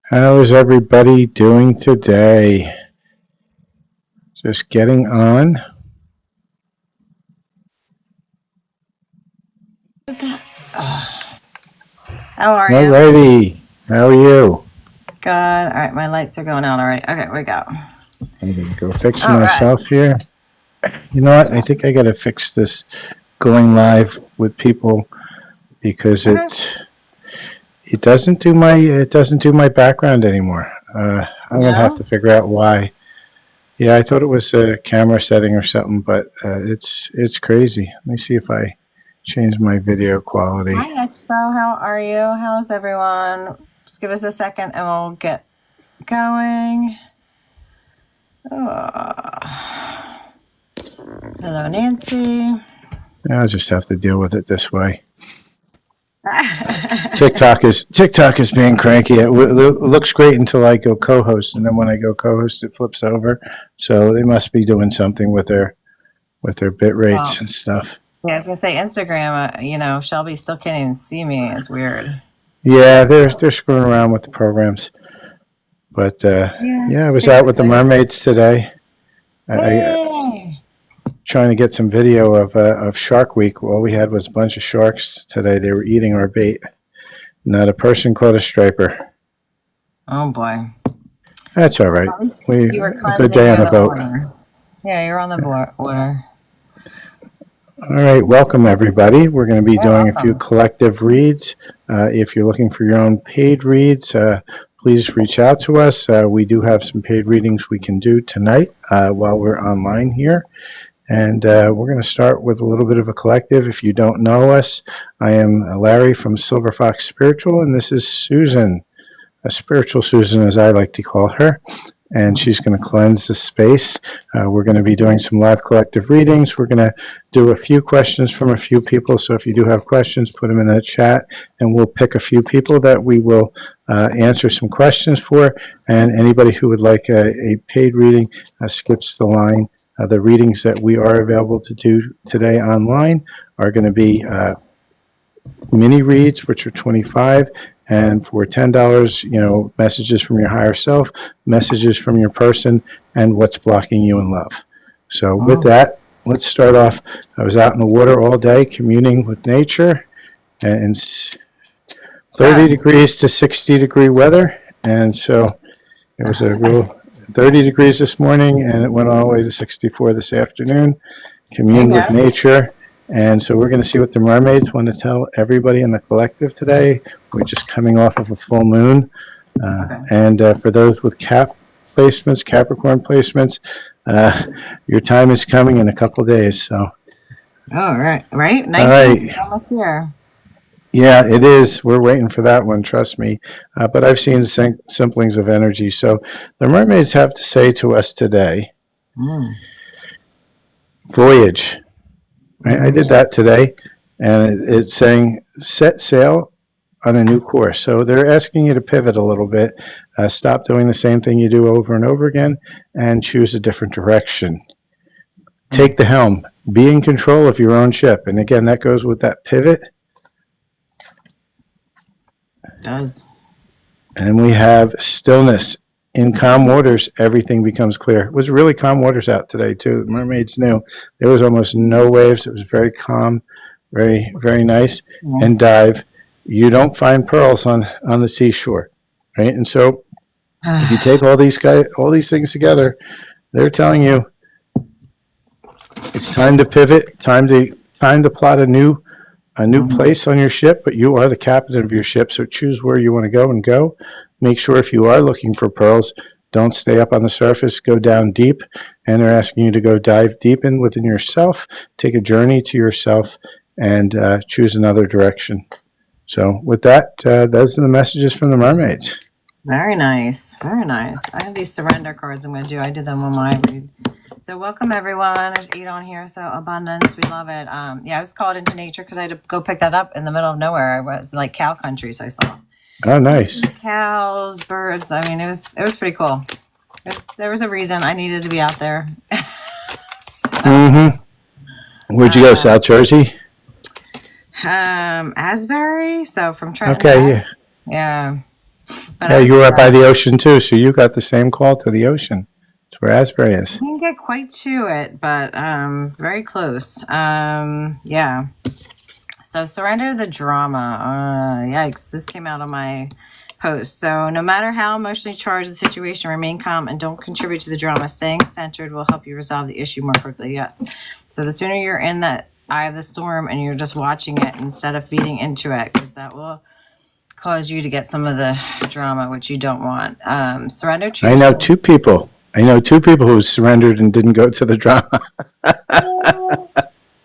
How is everybody doing today? Just getting on. How are you? Alrighty. How are you? Good. All right, my lights are going out already. Okay, we go. I'm going to go fix All myself right. here. You know what? I think I got to fix this going live with people because Okay. it doesn't do my background anymore. I'm going to have No? to figure out why. Yeah, I thought it was a camera setting or something, but it's crazy. Let me see if I change my video quality. Hi, Expo. How are you? How's everyone? Just give us a second and we'll get going. Oh. Hello, Nancy. I'll just have to deal with it this way. TikTok is being cranky. It looks great until I go co-host, and then when I go co-host, it flips over. So they must be doing something with their bit rates and stuff. Yeah, I was gonna say Instagram. Shelby still can't even see me. It's weird. Yeah, they're screwing around with the programs. But yeah, I was out with the mermaids today. I trying to get some video of Shark Week. All we had was a bunch of sharks today. They were eating our bait. Not a person caught a striper. Oh boy. That's all right. You were a good day on the boat. Water. Yeah, you're on the water. All right, welcome everybody. We're going to be doing a few collective reads. If you're looking for your own paid reads, please reach out to us. We do have some paid readings we can do tonight while we're online here. And we're going to start with a little bit of a collective. If you don't know us, I am Larry from Silver Fox Spiritual, and this is Susan, a spiritual Susan as I like to call her. And she's going to cleanse the space. We're going to be doing some live collective readings. We're going to do a few questions from a few people. So if you do have questions, put them in the chat, and we'll pick a few people that we will answer some questions for. And anybody who would like a paid reading skips the line. The readings that we are available to do today online are going to be mini reads, which are $25. And for $10, messages from your higher self, messages from your person, and what's blocking you in love. So with that, let's start off. I was out in the water all day communing with nature, and 30 degrees to 60 degree weather. And so it was a real 30 degrees this morning, and it went all the way to 64 this afternoon. Communed with nature. And so we're going to see what the mermaids want to tell everybody in the collective today. We're just coming off of a full moon. And for those with Capricorn placements, your time is coming in a couple of days. So. All right. 19, all right. Almost here. Yeah, it is. We're waiting for that one, trust me. But I've seen simplings of energy. So the mermaids have to say to us today, voyage. Right? I did that today, and it's saying set sail on a new course. So they're asking you to pivot a little bit, stop doing the same thing you do over and over again, and choose a different direction. Take the helm. Be in control of your own ship. And again, that goes with that pivot. It does. And we have stillness. In calm waters, everything becomes clear. It was really calm waters out today, too. The mermaids knew. There was almost no waves. It was very calm, very, very nice. And dive. You don't find pearls on the seashore, right? And so if you take all these things together, they're telling you it's time to pivot, time to plot a new place on your ship, but you are the captain of your ship, so choose where you want to go and go. Make sure if you are looking for pearls, don't stay up on the surface, go down deep, and they're asking you to go dive deep within yourself, take a journey to yourself, and choose another direction. So with that, those are the messages from the mermaids. Very nice. Very nice. I have these surrender cards I'm going to do. I did them on my read. So welcome, everyone. There's 8 on here. So abundance. We love it. I was called into nature because I had to go pick that up in the middle of nowhere. It was like cow country, so I saw. Oh, nice. Cows, birds. I mean, it was pretty cool. There was a reason I needed to be out there. Where'd you go? South Jersey? Asbury. So from Trenton. Okay, yeah. But Yeah, you were up by the ocean too, so you got the same call to the ocean. It's where Asbury is. I didn't get quite to it, but very close. Yeah. So surrender the drama. Yikes! This came out on my post. So no matter how emotionally charged the situation, remain calm and don't contribute to the drama. Staying centered will help you resolve the issue more quickly. Yes. So the sooner you're in that eye of the storm and you're just watching it instead of feeding into it, because that will cause you to get some of the drama, which you don't want. Surrender to I know two people. Who surrendered and didn't go to the drama.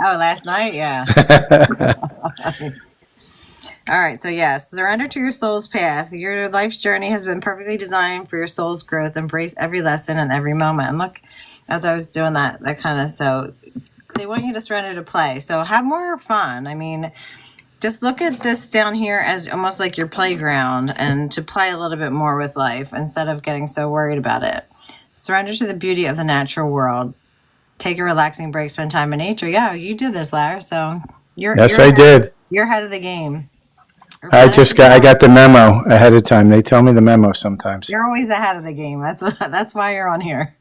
Oh, last night? Yeah. All right. So, yes, surrender to your soul's path. Your life's journey has been perfectly designed for your soul's growth. Embrace every lesson and every moment. And look, as I was doing that kind of, so they want you to surrender to play. So have more fun. I mean, just look at this down here as almost like your playground and to play a little bit more with life instead of getting so worried about it. Surrender to the beauty of the natural world. Take a relaxing break, spend time in nature. Yeah, you did this, Larry. So I did. You're ahead of the game. I got the memo ahead of time. They tell me the memo sometimes. You're always ahead of the game. That's why you're on here.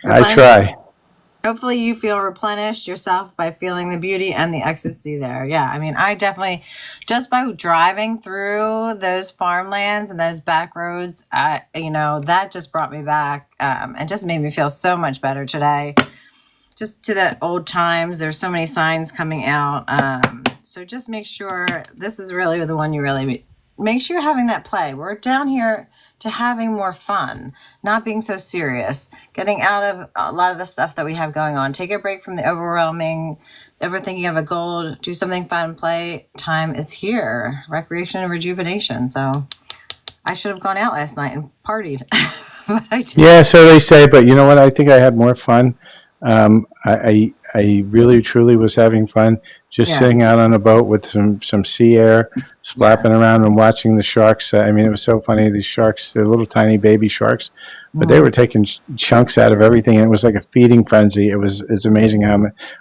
I try. Hopefully you feel replenished yourself by feeling the beauty and the ecstasy there. Yeah, I mean, I definitely, just by driving through those farmlands and those back roads, that just brought me back and just made me feel so much better today. Just to the old times. There's so many signs coming out. So just make sure this is really the one you really make sure you're having that play. We're down here to having more fun, not being so serious, getting out of a lot of the stuff that we have going on. Take a break from the overwhelming, overthinking of a goal, do something fun, play. Time is here, recreation and rejuvenation. So I should have gone out last night and partied. But I didn't. Yeah, so they say, but you know what? I think I had more fun. I really, truly was having fun just sitting out on a boat with some sea air, splapping around and watching the sharks. I mean, it was so funny. These sharks, they're little tiny baby sharks, but they were taking chunks out of everything, and it was like a feeding frenzy. It's amazing how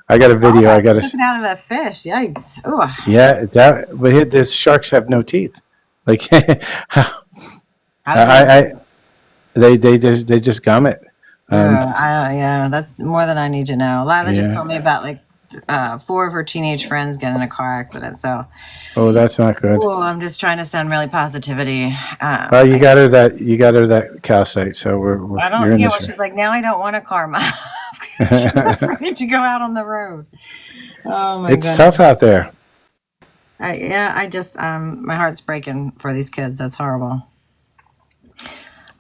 I got a video. I got took it out of that fish. Yikes! Ooh. Yeah, but the sharks have no teeth. Like they just gum it. That's more than I need to know. Lila just told me about like 4 of her teenage friends getting in a car accident. So, that's not good. I'm just trying to send really positivity. Well, you got her that calcite, so we're I don't. Yeah, well, she's like, now I don't want a car, Mom, because she's afraid to go out on the road. Oh my! It's tough out there. I just my heart's breaking for these kids. That's horrible.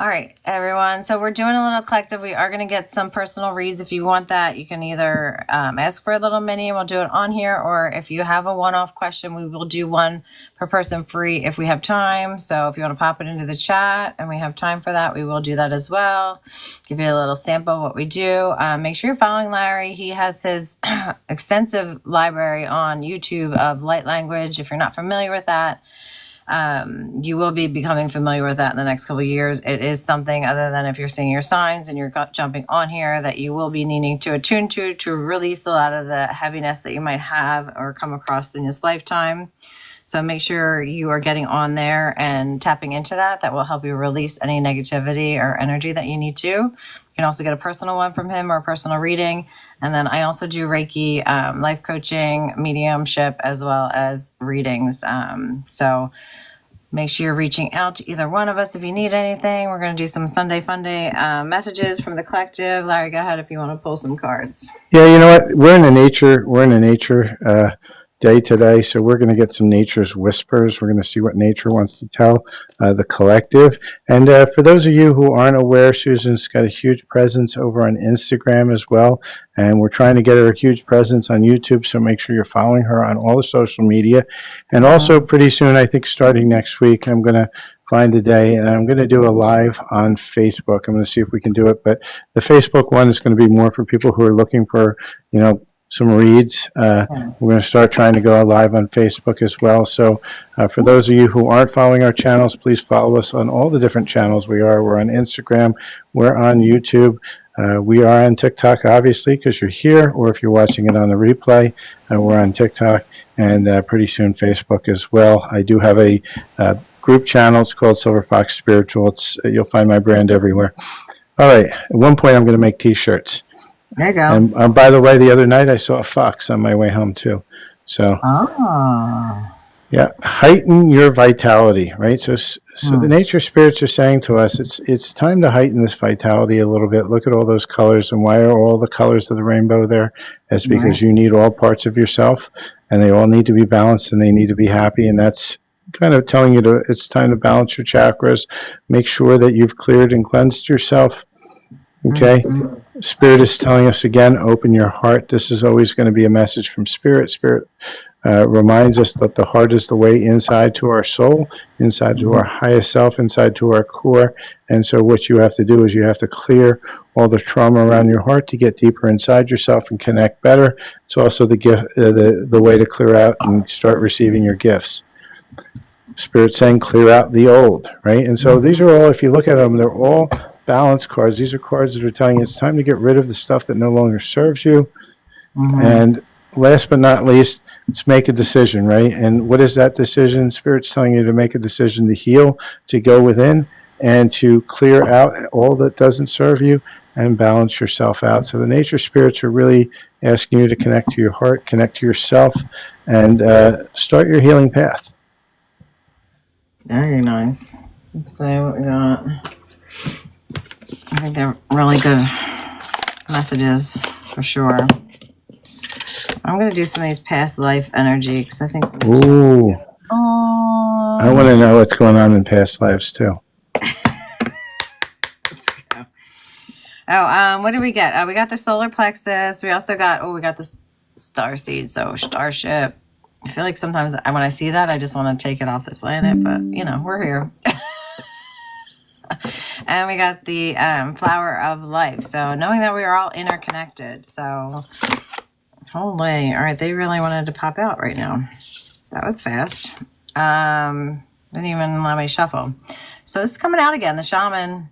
All right, everyone. So we're doing a little collective. We are going to get some personal reads. If you want that, you can either ask for a little mini and we'll do it on here, or if you have a one-off question, we will do one per person free if we have time. So if you want to pop it into the chat and we have time for that, we will do that as well. Give you a little sample of what we do. Make sure you're following Larry. He has his extensive library on YouTube of light language. If you're not familiar with that, you will be becoming familiar with that in the next couple of years. It is something other than if you're seeing your signs and you're jumping on here that you will be needing to attune to release a lot of the heaviness that you might have or come across in this lifetime. So make sure you are getting on there and tapping into that. That will help you release any negativity or energy that you need to. You can also get a personal one from him or a personal reading. And then I also do Reiki, life coaching, mediumship, as well as readings. So make sure you're reaching out to either one of us if you need anything. We're going to do some Sunday Fun Day messages from the collective. Larry, go ahead if you want to pull some cards. Yeah, you know what? We're in a nature day today, so we're going to get some nature's whispers. We're going to see what nature wants to tell the collective. And for those of you who aren't aware, Susan's got a huge presence over on Instagram as well, and we're trying to get her a huge presence on YouTube, so make sure you're following her on all the social media. And also pretty soon, I think starting next week, I'm going to find a day and I'm going to do a live on Facebook. I'm going to see if we can do it, but the Facebook one is going to be more for people who are looking for, some reads. We're going to start trying to go live on Facebook as well. So for those of you who aren't following our channels, please follow us on all the different channels we are. We're on Instagram. We're on YouTube. We are on TikTok, obviously, because you're here, or if you're watching it on the replay, we're on TikTok, and pretty soon Facebook as well. I do have a group channel. It's called Silver Fox Spiritual. You'll find my brand everywhere. All right. At one point, I'm going to make T-shirts. There you go. And by the way, the other night I saw a fox on my way home too. So. Oh. Yeah, heighten your vitality, right? So the nature spirits are saying to us, it's time to heighten this vitality a little bit. Look at all those colors, and why are all the colors of the rainbow there? That's because you need all parts of yourself, and they all need to be balanced, and they need to be happy, and that's kind of telling you it's time to balance your chakras. Make sure that you've cleared and cleansed yourself. Okay? Spirit is telling us again, open your heart. This is always going to be a message from Spirit. Spirit reminds us that the heart is the way inside to our soul, inside to our highest self, inside to our core. And so what you have to do is you have to clear all the trauma around your heart to get deeper inside yourself and connect better. It's also the gift, the way to clear out and start receiving your gifts. Spirit saying clear out the old, right? And so these are all, if you look at them, they're all balance cards. These are cards that are telling you it's time to get rid of the stuff that no longer serves you. And last but not least, let's make a decision, right? And what is that decision? Spirit's telling you to make a decision to heal, to go within, and to clear out all that doesn't serve you and balance yourself out. So the nature spirits are really asking you to connect to your heart, connect to yourself, and start your healing path. Very nice. Let's see what we got. I think they're really good messages for sure. I'm going to do some of these past life energy because I think. Ooh. I want to know what's going on in past lives too. Let's go. Oh, what did we get? We got the solar plexus. We also got, we got the star seed. So starship. I feel like sometimes when I see that, I just want to take it off this planet, but we're here. And we got the flower of life. So knowing that we are all interconnected. So holy, all right, they really wanted to pop out right now. That was fast. Didn't even let me shuffle. So this is coming out again, the shaman.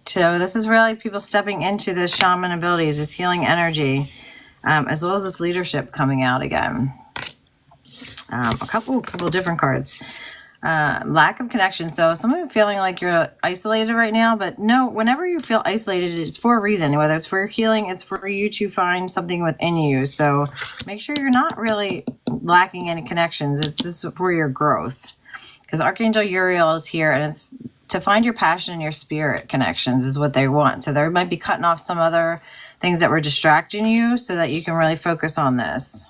So this is really people stepping into the shaman abilities, this healing energy, as well as this leadership coming out again. A couple different cards. Lack of connection. So some of you feeling like you're isolated right now, but no, whenever you feel isolated, it's for a reason. Whether it's for your healing, it's for you to find something within you. So make sure you're not really lacking any connections. It's this for your growth. Because Archangel Uriel is here, and it's to find your passion and your spirit connections is what they want. So they might be cutting off some other things that were distracting you so that you can really focus on this.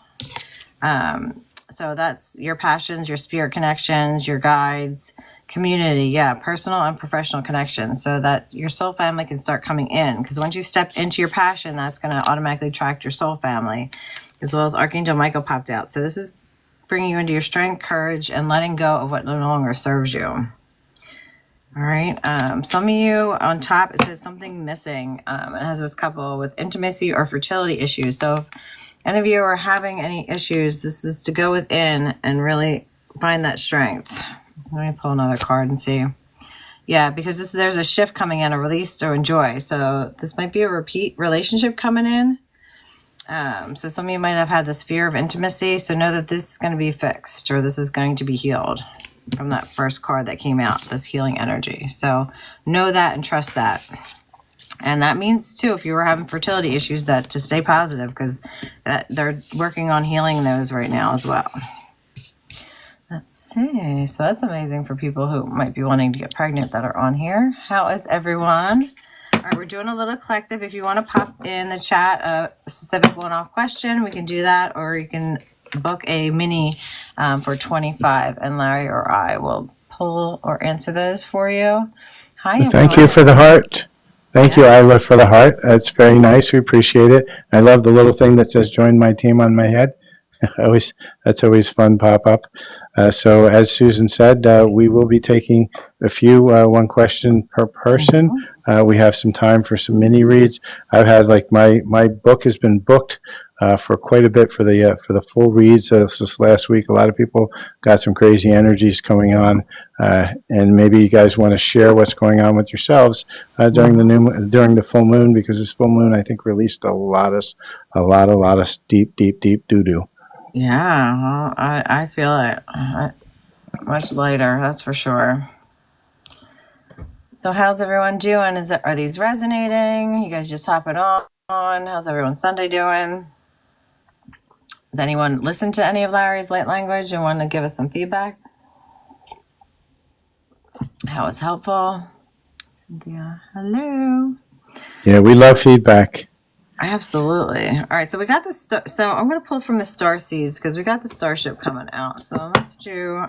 So that's your passions, your spirit connections, your guides, community, personal and professional connections, so that your soul family can start coming in. Because once you step into your passion, that's going to automatically attract your soul family, as well as Archangel Michael popped out. So this is bringing you into your strength, courage, and letting go of what no longer serves you. All right. Some of you on top, it says something missing. It has this couple with intimacy or fertility issues. So if any of you are having any issues, this is to go within and really find that strength. Let me pull another card and see. Yeah, because there's a shift coming in, a release to enjoy. So this might be a repeat relationship coming in. So some of you might have had this fear of intimacy. So know that this is going to be fixed, or this is going to be healed from that first card that came out, this healing energy. So know that and trust that. And that means, too, if you were having fertility issues, that to stay positive, because they're working on healing those right now as well. Let's see. So that's amazing for people who might be wanting to get pregnant that are on here. How is everyone? All right, we're doing a little collective. If you want to pop in the chat a specific one-off question, we can do that, or you can book a mini for 25, and Larry or I will pull or answer those for you. Hi, everyone. Thank you for the heart. Thank you, Isla, for the heart. That's very nice. We appreciate it. I love the little thing that says join my team on my head. That's always fun pop-up. So as Susan said, we will be taking a few, one question per person. We have some time for some mini reads. I've had my book has been booked for quite a bit for the full reads. This last week, a lot of people got some crazy energies going on, and maybe you guys want to share what's going on with yourselves during the full moon, because this full moon I think released a lot of deep doo doo. Yeah, well, I feel it. Much lighter, that's for sure. So how's everyone doing? Are these resonating? You guys just hopping on? How's everyone's Sunday doing? Does anyone listen to any of Larry's light language and want to give us some feedback? How was helpful? Cynthia, hello. Yeah, we love feedback. Absolutely. All right, so we got this. So I'm going to pull from the star seeds because we got the starship coming out. So let's do.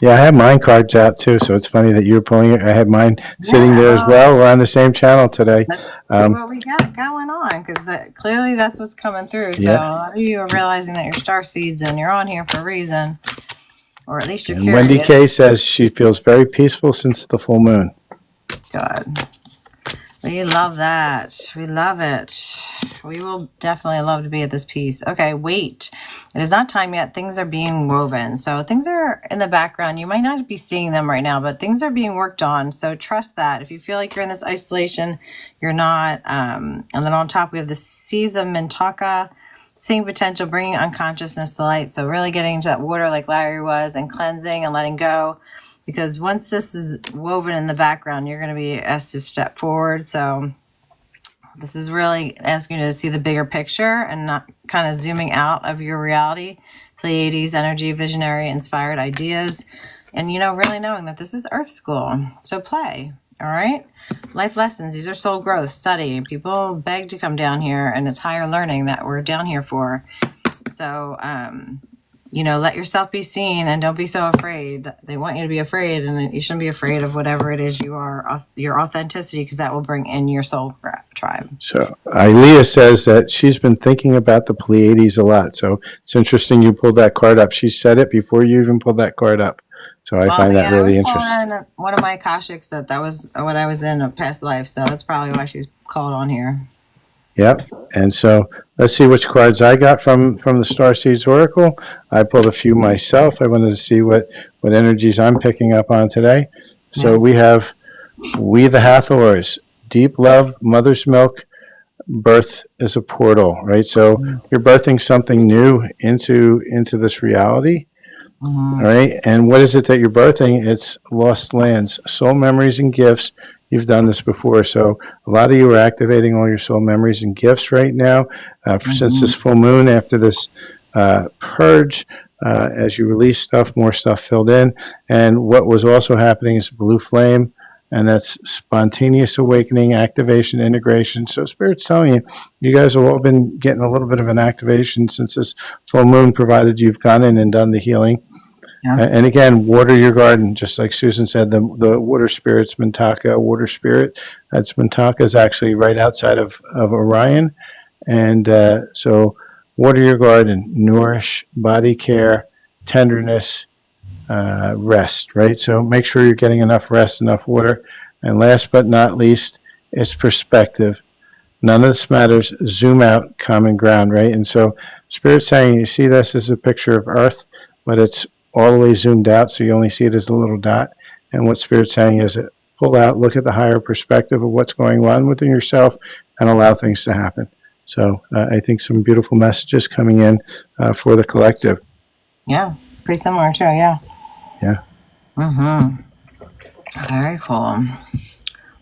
Yeah, I have mine cards out too, so it's funny that you were pulling it. I had mine sitting there as well. We're on the same channel today. Let's see what we got going on, because clearly that's what's coming through. So a lot of you are realizing that you're star seeds and you're on here for a reason, or at least you're curious. Wendy K says she feels very peaceful since the full moon. Good. We love that. We love it. We will definitely love to be at this piece. Okay, wait. It is not time yet. Things are being woven. So things are in the background. You might not be seeing them right now, but things are being worked on. So trust that. If you feel like you're in this isolation, you're not. And then on top, we have the Seas of Mintaka, seeing potential, bringing unconsciousness to light. So really getting into that water like Larry was, and cleansing and letting go. Because once this is woven in the background, you're going to be asked to step forward. So this is really asking you to see the bigger picture and not kind of zooming out of your reality. Pleiades, energy, visionary, inspired ideas. And, really knowing that this is Earth School. So play, all right? Life lessons, these are soul growth, study. People beg to come down here, and it's higher learning that we're down here for. So, let yourself be seen and don't be so afraid. They want you to be afraid, and you shouldn't be afraid of whatever it is you are, your authenticity, because that will bring in your soul tribe. So Ilea says that she's been thinking about the Pleiades a lot. So it's interesting you pulled that card up. She said it before you even pulled that card up. So I find that really interesting. I was told in one of my Akashics that was what I was in a past life. So that's probably why she's called on here. Yep. And so let's see which cards I got from the Starseeds Oracle. I pulled a few myself. I wanted to see what energies I'm picking up on today. So we have We the Hathors, deep love, mother's milk, birth is a portal, right? So you're birthing something new into this reality. All right. And what is it that you're birthing? It's lost lands, soul memories and gifts. You've done this before. So a lot of you are activating all your soul memories and gifts right now. Since this full moon, after this purge, as you release stuff, more stuff filled in. And what was also happening is blue flame, and that's spontaneous awakening, activation, integration. So Spirit's telling you, you guys have all been getting a little bit of an activation since this full moon, provided you've gone in and done the healing. Yeah. And again, water your garden, just like Susan said, the water spirit's Mintaka, water spirit. That's Mintaka is actually right outside of Orion. And so water your garden, nourish, body care, tenderness, rest, right? So make sure you're getting enough rest, enough water. And last but not least is perspective. None of this matters. Zoom out, common ground, right? And so Spirit's saying, you see this as a picture of Earth, but it's all the way zoomed out, so you only see it as a little dot. And what Spirit's saying is pull out, look at the higher perspective of what's going on within yourself, and allow things to happen. So I think some beautiful messages coming in for the collective. Yeah, pretty similar too, yeah. Yeah. Very cool.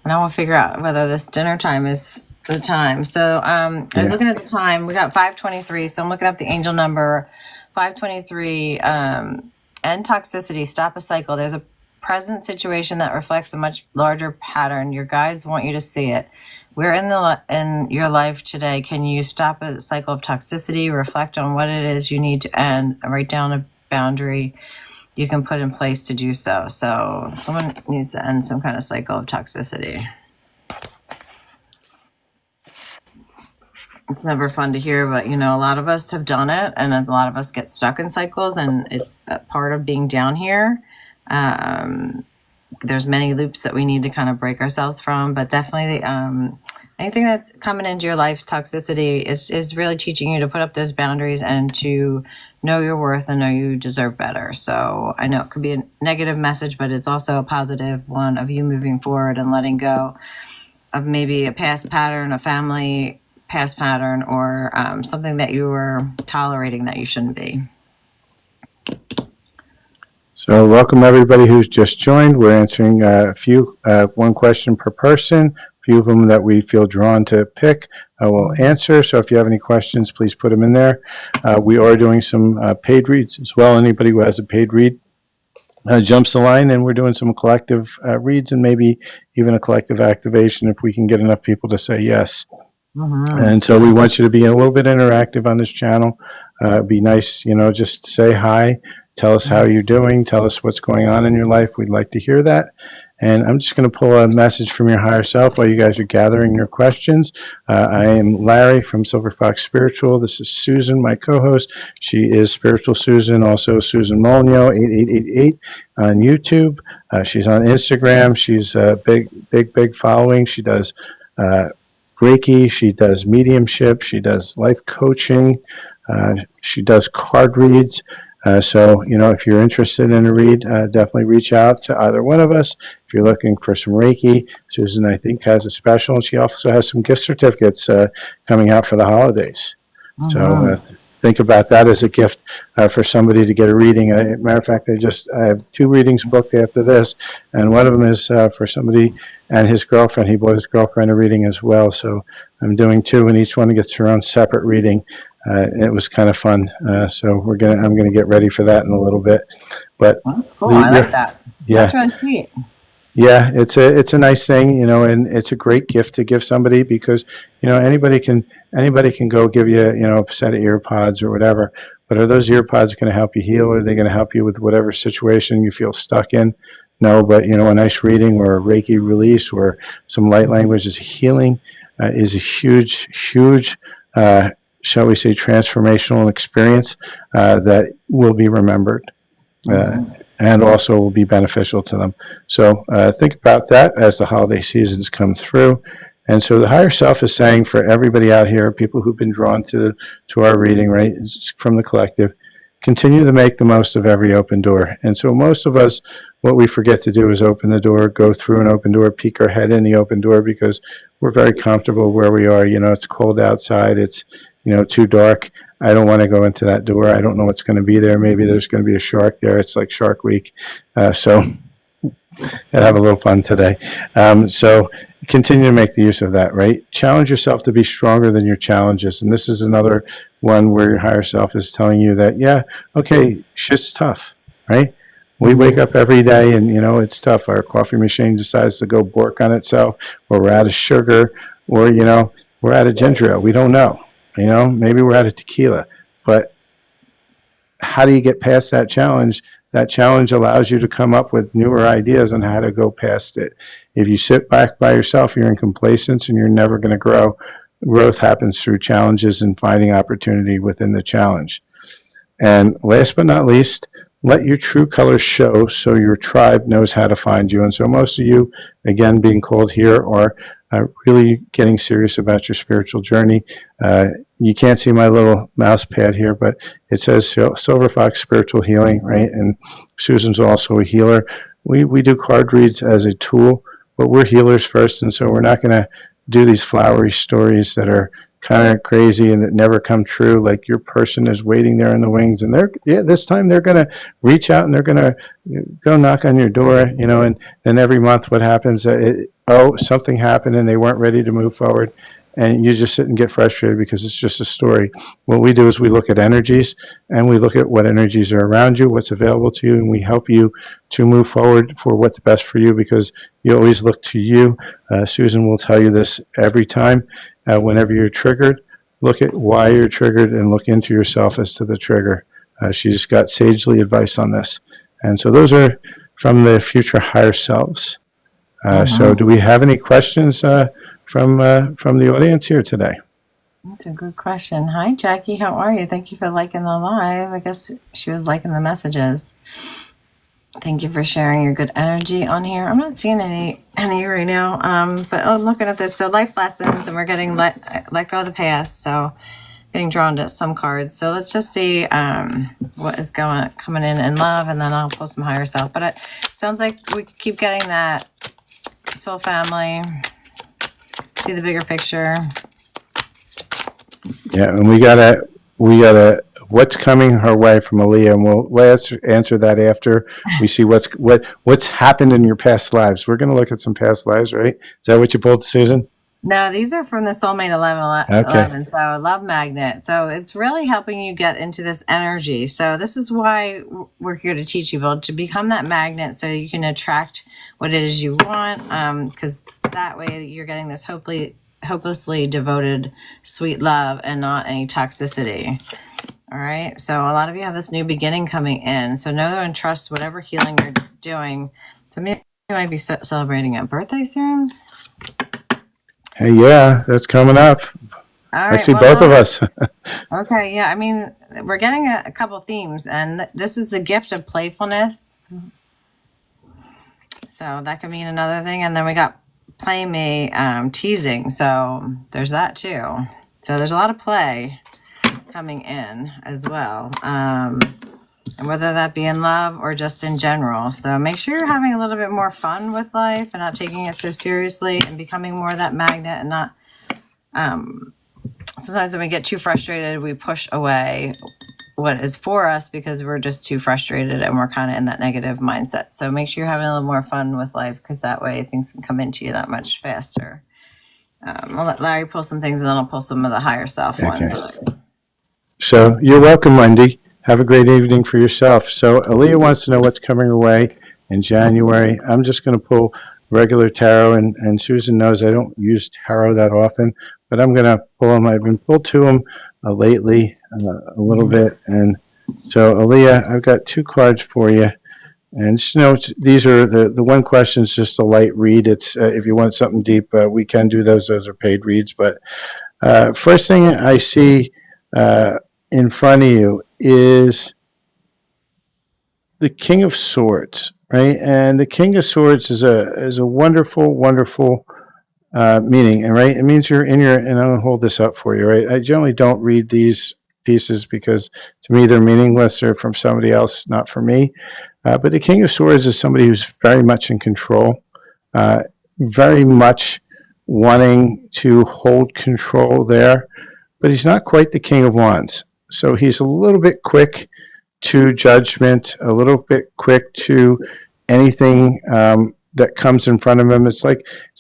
Now we'll figure out whether this dinner time is the time. So I was looking at the time. We got 5:23, so I'm looking up the angel number 5:23. End toxicity, stop a cycle. There's a present situation that reflects a much larger pattern. Your guides want you to see it. We're in your life today. Can you stop a cycle of toxicity? Reflect on what it is you need to end. Write down a boundary you can put in place to do so. So someone needs to end some kind of cycle of toxicity. It's never fun to hear, but a lot of us have done it, and a lot of us get stuck in cycles, and it's a part of being down here. There's many loops that we need to kind of break ourselves from, but definitely anything that's coming into your life, toxicity, is really teaching you to put up those boundaries and to know your worth and know you deserve better. So I know it could be a negative message, but it's also a positive one of you moving forward and letting go of maybe a past pattern, a family past pattern, or something that you were tolerating that you shouldn't be. So welcome everybody who's just joined. We're answering one question per person. A few of them that we feel drawn to pick, we'll answer. So if you have any questions, please put them in there. We are doing some paid reads as well. Anybody who has a paid read jumps the line, and we're doing some collective reads and maybe even a collective activation if we can get enough people to say yes. And so we want you to be a little bit interactive on this channel. Be nice, just say hi. Tell us how you're doing. Tell us what's going on in your life. We'd like to hear that. And I'm just going to pull a message from your higher self while you guys are gathering your questions. I am Larry from Silver Fox Spiritual. This is Susan, my co-host. She is Spiritual Susan, also Susan Molyneux, 8888 on YouTube. She's on Instagram. She's a big following. She does Reiki. She does mediumship. She does life coaching. She does card reads. So, if you're interested in a read, definitely reach out to either one of us. If you're looking for some Reiki, Susan, I think, has a special, and she also has some gift certificates coming out for the holidays. So think about that as a gift for somebody to get a reading. Matter of fact, I have 2 readings booked after this, and one of them is for somebody and his girlfriend. He bought his girlfriend a reading as well. So I'm doing 2, and each one gets their own separate reading. It was kind of fun, so I'm gonna get ready for that in a little bit. But that's cool. I like that. Yeah, that's really sweet. Yeah, it's a nice thing, and it's a great gift to give somebody because anybody can go give you a set of ear pods or whatever. But are those ear pods going to help you heal? Or are they going to help you with whatever situation you feel stuck in? No, but a nice reading or a Reiki release or some light language is healing is a huge shall we say, transformational experience that will be remembered and also will be beneficial to them. So think about that as the holiday seasons come through. And so the higher self is saying for everybody out here, people who've been drawn to our reading, right, from the collective, continue to make the most of every open door. And so most of us, what we forget to do is open the door, go through an open door, peek our head in the open door because we're very comfortable where we are. It's cold outside. It's too dark. I don't want to go into that door. I don't know what's going to be there. Maybe there's going to be a shark there. It's like Shark Week. So I'll have a little fun today. So continue to make the use of that, right? Challenge yourself to be stronger than your challenges. And this is another one where your higher self is telling you that, yeah, okay, shit's tough, right? We wake up every day and, it's tough. Our coffee machine decides to go bork on itself, or we're out of sugar, or, we're out of ginger ale. We don't know. Maybe we're out of tequila, but how do you get past that challenge? That challenge allows you to come up with newer ideas on how to go past it. If you sit back by yourself, you're in complacence and you're never going to grow. Growth happens through challenges and finding opportunity within the challenge. And last but not least, let your true colors show so your tribe knows how to find you. And so most of you, again, being called here are really getting serious about your spiritual journey. You can't see my little mouse pad here, but it says Silver Fox Spiritual Healing, right? And Susan's also a healer. We do card reads as a tool, but we're healers first, and so we're not going to do these flowery stories that are kind of crazy and that never come true. Like your person is waiting there in the wings, and this time they're going to reach out and they're going to go knock on your door, and then every month what happens? Something happened and they weren't ready to move forward. And you just sit and get frustrated because it's just a story. What we do is we look at energies and we look at what energies are around you, what's available to you, and we help you to move forward for what's best for you because you always look to you. Susan will tell you this every time. Whenever you're triggered, look at why you're triggered and look into yourself as to the trigger. She's got sagely advice on this. And so those are from the future higher selves. So do we have any questions from the audience here today? That's a good question. Hi, Jackie. How are you? Thank you for liking the live. I guess she was liking the messages. Thank you for sharing your good energy on here. I'm not seeing any right now, but I'm looking at this. So life lessons, and we're getting let go of the past. So getting drawn to some cards. So let's just see what is coming in love, and then I'll pull some higher self. But it sounds like we keep getting that soul family. See the bigger picture. Yeah, and we got we got what's coming her way from Aaliyah, and we'll answer that after we see what's happened in your past lives. We're going to look at some past lives, right? Is that what you pulled, Susan? No, these are from the Soulmate 1111. So Love Magnet. So it's really helping you get into this energy. So this is why we're here to teach people to become that magnet so you can attract what it is you want. Because that way you're getting this hopelessly devoted, sweet love and not any toxicity. All right. So a lot of you have this new beginning coming in. So know and trust whatever healing you're doing. So maybe you might be celebrating a birthday soon. Hey, yeah, that's coming up. All right, actually, both of us. Okay, yeah. I mean, we're getting a couple themes, and this is the gift of playfulness. So that could mean another thing. And then we got play me, teasing. So there's that too. So there's a lot of play coming in as well. And whether that be in love or just in general. So make sure you're having a little bit more fun with life and not taking it so seriously and becoming more that magnet and not, sometimes when we get too frustrated, we push away what is for us because we're just too frustrated and we're kind of in that negative mindset. So make sure you're having a little more fun with life because that way things can come into you that much faster. I'll let Larry pull some things and then I'll pull some of the higher self ones. So you're welcome, Wendy. Have a great evening for yourself. So Aaliyah wants to know what's coming her way in January. I'm just going to pull regular tarot, and Susan knows I don't use tarot that often, but I'm going to pull them. I've been pulled to them lately a little bit. And so Aaliyah, I've got 2 cards for you. And just know these are the one question is just a light read. It's if you want something deep, we can do those. Those are paid reads. But first thing I see in front of you is the King of Swords, right? And the King of Swords is a wonderful, wonderful meaning, and right, it means you're in your. And I'm gonna hold this up for you, right? I generally don't read these pieces because to me they're meaningless. They're from somebody else, not for me. But the King of Swords is somebody who's very much in control, very much wanting to hold control there, but he's not quite the King of Wands. So he's a little bit quick to judgment, a little bit quick to anything that comes in front of him. It's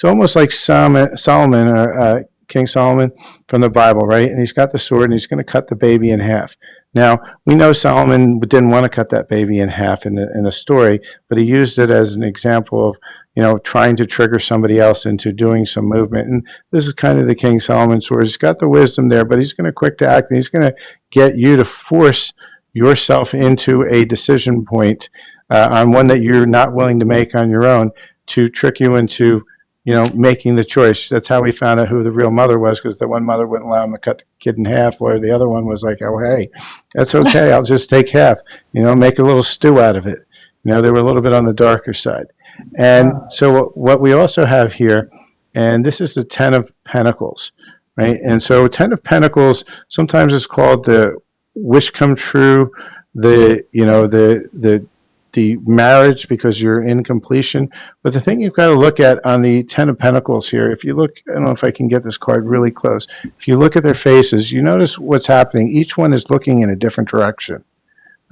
almost like Solomon or King Solomon from the Bible, right? And he's got the sword and he's going to cut the baby in half. Now, we know Solomon didn't want to cut that baby in half in the story, but he used it as an example of, trying to trigger somebody else into doing some movement. And this is kind of the King Solomon sword. He's got the wisdom there, but he's going to quick to act, and he's going to get you to force yourself into a decision point on one that you're not willing to make on your own to trick you into making the choice. That's how we found out who the real mother was, because the one mother wouldn't allow him to cut the kid in half, where the other one was like, oh, hey, that's okay. I'll just take half, make a little stew out of it. They were a little bit on the darker side. And so what we also have here, and this is the 10 of Pentacles, right? And so 10 of Pentacles sometimes is called the wish come true, the marriage, because you're in completion. But the thing you've got to look at on the 10 of Pentacles here, if you look, I don't know if I can get this card really close. If you look at their faces, you notice what's happening. Each one is looking in a different direction,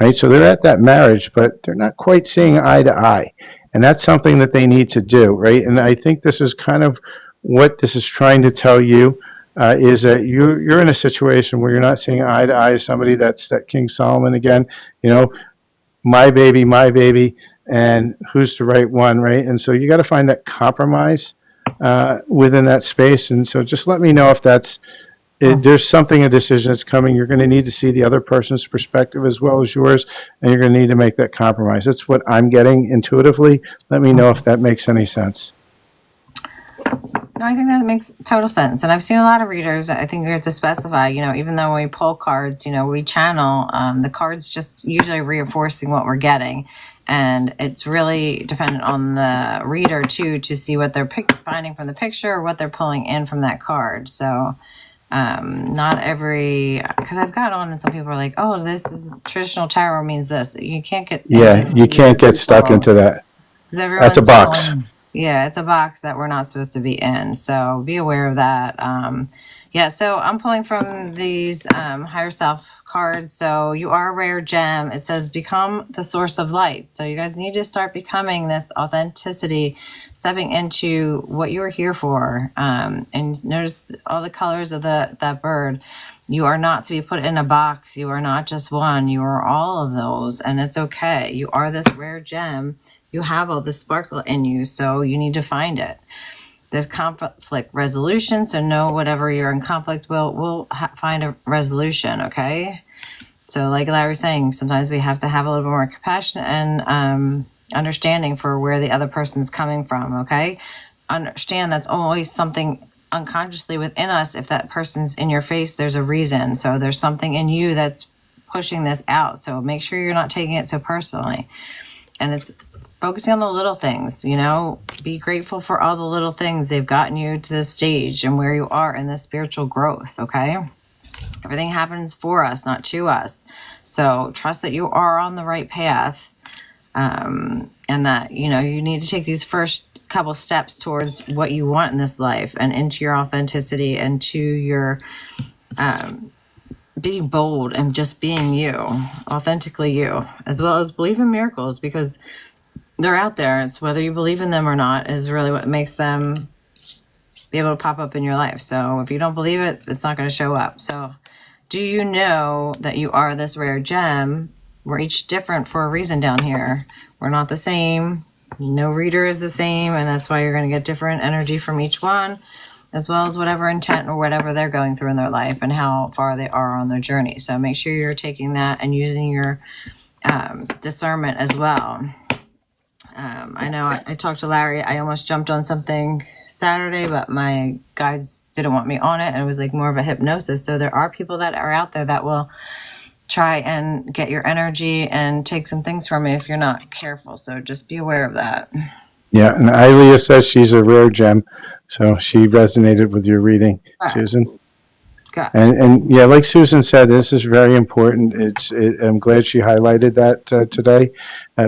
right? So they're at that marriage, but they're not quite seeing eye to eye. And that's something that they need to do, right? And I think this is kind of what this is trying to tell you, is that you're in a situation where you're not seeing eye to eye with somebody. That's that King Solomon again, my baby, and who's the right one, right? And so you got to find that compromise within that space. And so just let me know if there's a decision that's coming. You're going to need to see the other person's perspective as well as yours, and you're going to need to make that compromise. That's what I'm getting intuitively. Let me know if that makes any sense. No, I think that makes total sense. And I've seen a lot of readers, I think we have to specify, even though we pull cards, we channel, the cards just usually reinforcing what we're getting. And it's really dependent on the reader, too, to see what they're finding from the picture or what they're pulling in from that card. So not every, because I've got on and some people are like, oh, this is traditional tarot means this. You can't get you can't get stuck into that. That's a box. Yeah, it's a box that we're not supposed to be in. So be aware of that. Yeah, so I'm pulling from these higher self cards. So you are a rare gem. It says become the source of light. So you guys need to start becoming this authenticity, stepping into what you're here for. And notice all the colors of that bird. You are not to be put in a box. You are not just one. You are all of those, and it's okay. You are this rare gem. You have all this sparkle in you, so you need to find it. There's conflict resolution, so know whatever you're in conflict we'll find a resolution, okay? So like Larry was saying, sometimes we have to have a little bit more compassion and understanding for where the other person's coming from, okay? Understand that's always something unconsciously within us. If that person's in your face, there's a reason. So there's something in you that's pushing this out. So make sure you're not taking it so personally. And it's focusing on the little things, be grateful for all the little things they've gotten you to this stage and where you are in this spiritual growth, okay? Everything happens for us, not to us. So trust that you are on the right path, and that, you need to take these first couple steps towards what you want in this life and into your authenticity and to your being bold and just being you, authentically you, as well as believe in miracles, because they're out there. It's whether you believe in them or not is really what makes them be able to pop up in your life. So if you don't believe it, it's not going to show up. So do you know that you are this rare gem? We're each different for a reason down here. We're not the same. No reader is the same, and that's why you're going to get different energy from each one, as well as whatever intent or whatever they're going through in their life and how far they are on their journey. So make sure you're taking that and using your discernment as well. I know I talked to Larry. I almost jumped on something Saturday, but my guides didn't want me on it, and it was like more of a hypnosis. So there are people that are out there that will try and get your energy and take some things from you if you're not careful. So just be aware of that. Yeah, and Ilea says she's a rare gem, so she resonated with your reading, right. Susan. Good. And yeah, like Susan said, this is very important. I'm glad she highlighted that today,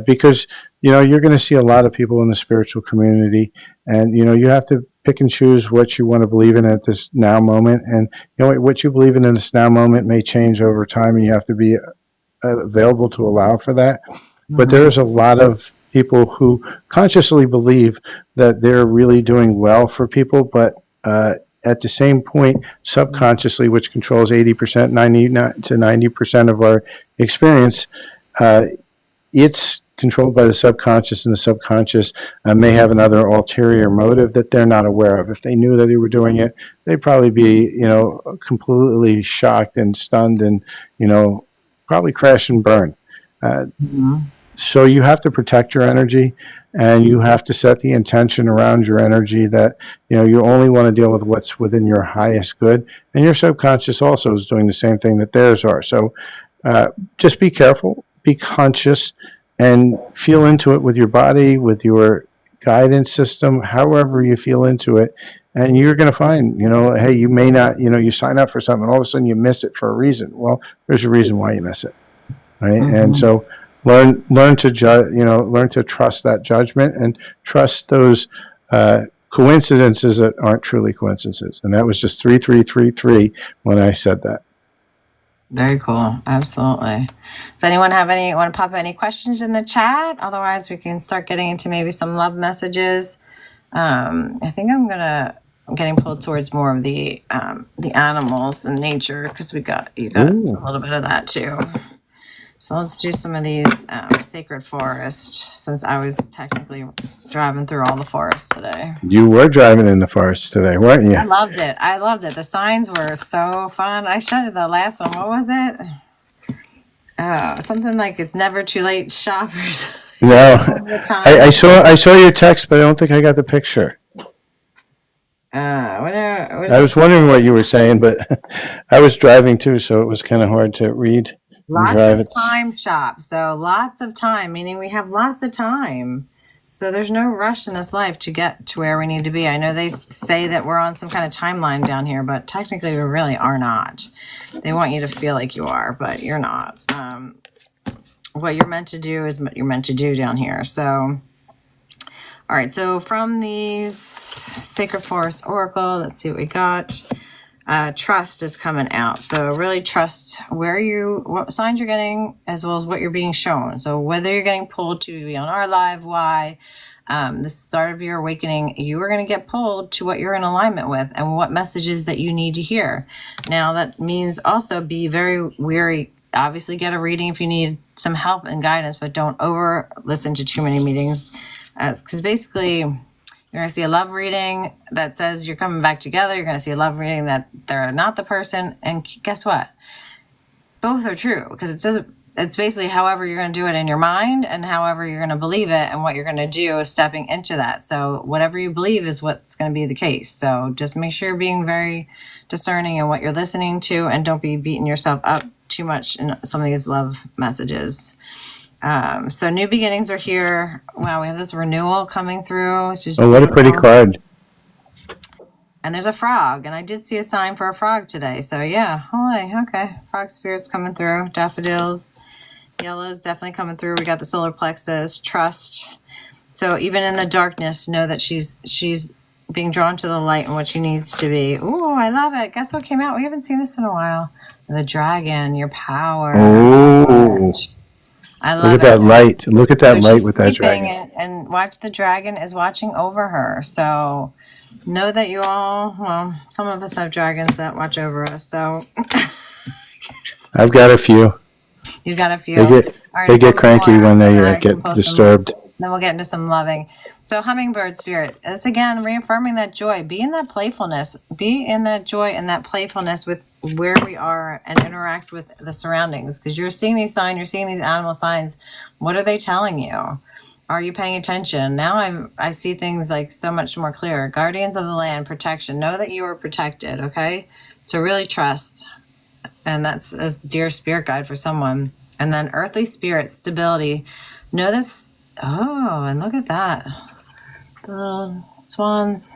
because you're going to see a lot of people in the spiritual community, and you have to pick and choose what you want to believe in at this now moment. And what you believe in this now moment may change over time, and you have to be available to allow for that. Mm-hmm. But there's a lot of people who consciously believe that they're really doing well for people, but at the same point, subconsciously, which controls 80%, 90 to 90% of our experience, it's controlled by the subconscious, and the subconscious may have another ulterior motive that they're not aware of. If they knew that they were doing it, they'd probably be, completely shocked and stunned and, probably crash and burn. Mm-hmm. So you have to protect your energy, and you have to set the intention around your energy that, you only want to deal with what's within your highest good. And your subconscious also is doing the same thing that theirs are. So just be careful, be conscious, and feel into it with your body, with your guidance system, however you feel into it. And you're going to find, hey, you may not, you sign up for something and all of a sudden you miss it for a reason. Well, there's a reason why you miss it, right? Mm-hmm. And so learn to judge, learn to trust that judgment and trust those coincidences that aren't truly coincidences. And that was just 3333 when I said that. Very cool. Absolutely. Does anyone want to pop any questions in the chat? Otherwise, we can start getting into maybe some love messages. I think I'm getting pulled towards more of the animals and nature, because you got Ooh. A little bit of that too. So let's do some of these sacred forest, since I was technically driving through all the forest today. You were driving in the forest today, weren't you? I loved it. The signs were so fun. I showed you the last one. What was it? Oh, something like it's never too late to shop or something. No, I saw your text, but I don't think I got the picture. I was wondering what you were saying, but I was driving too, so it was kind of hard to read. Lots of time shop. So lots of time, meaning we have lots of time. So there's no rush in this life to get to where we need to be. I know they say that we're on some kind of timeline down here, but technically we really are not. They want you to feel like you are, but you're not. What you're meant to do is what you're meant to do down here. So All right, so from these Sacred Forest Oracle, let's see what we got. Trust is coming out. So really trust what signs you're getting, as well as what you're being shown. So whether you're getting pulled to be on our live, why, the start of your awakening, you are going to get pulled to what you're in alignment with and what messages that you need to hear. Now that means also be very wary. Obviously get a reading if you need some help and guidance, but don't over listen to too many meetings, because basically you're going to see a love reading that says you're coming back together. You're going to see a love reading that they're not the person. And guess what? Both are true, because it's basically however you're going to do it in your mind and however you're going to believe it, and what you're going to do is stepping into that. So whatever you believe is what's going to be the case. So just make sure you're being very discerning in what you're listening to, and don't be beating yourself up too much in some of these love messages. So new beginnings are here. Wow, we have this renewal coming through. Which is what a pretty card. And there's a frog, and I did see a sign for a frog today. So yeah, holy, okay. Frog spirits coming through. Daffodils, yellows definitely coming through. We got the solar plexus, trust. So even in the darkness, know that she's being drawn to the light and what she needs to be. Ooh, I love it. Guess what came out? We haven't seen this in a while. The dragon, your power. Oh. I love Look at that light. Look at that light with that dragon. And watch, the dragon is watching over her. So know that you all, well, some of us have dragons that watch over us. So I've got a few. You got a few. They get cranky when they get disturbed. Then we'll get into some loving. So hummingbird spirit, this again, reaffirming that joy. Be in that playfulness. Be in that joy and that playfulness with where we are, and interact with the surroundings. Because you're seeing these signs, you're seeing these animal signs. What are they telling you? Are you paying attention? Now I see things like so much more clear. Guardians of the land, protection. Know that you are protected, okay? So really trust. And that's a dear spirit guide for someone. And then earthly spirit, stability. Know this. Oh, and look at that. Swans.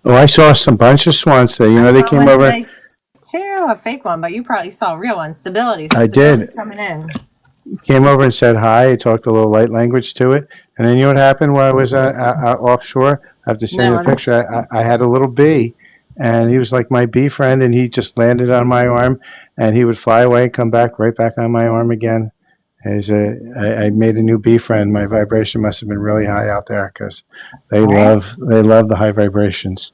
Oh, I saw some bunch of swans there. They came over. Too, a fake one, but you probably saw a real one. Stability. I did. Coming in. Came over and said hi. I talked a little light language to it. And then you know what happened while I was offshore? I have to send you a picture. I had a little bee, and he was like my bee friend, and he just landed on my arm, and he would fly away and come back right back on my arm again. I made a new bee friend. My vibration must have been really high out there, because they love the high vibrations.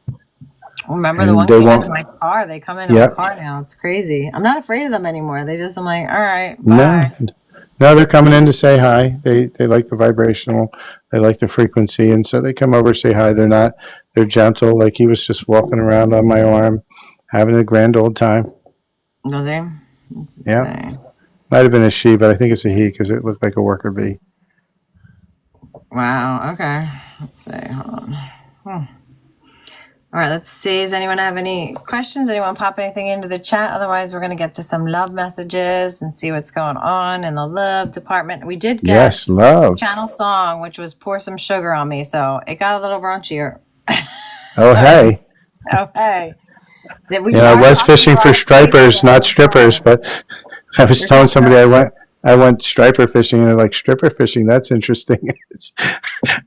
Remember the one came into my car? They come into my car now. It's crazy. I'm not afraid of them anymore. I'm like, all right, bye. No, they're coming in to say hi. They like the vibrational. They like the frequency, and so they come over, say hi. They're gentle. Like he was just walking around on my arm, having a grand old time. Was he? Yeah. Might have been a she, but I think it's a he, because it looked like a worker bee. Wow. Okay. Let's see. Hold on. All right, let's see. Does anyone have any questions? Anyone pop anything into the chat? Otherwise, we're going to get to some love messages and see what's going on in the love department. We did get love channel song, which was Pour Some Sugar on Me. So it got a little raunchier. Oh, hey. Oh, hey. I was fishing for stripers, not strippers, but I was telling somebody I went striper fishing, and they're like, stripper fishing? That's interesting.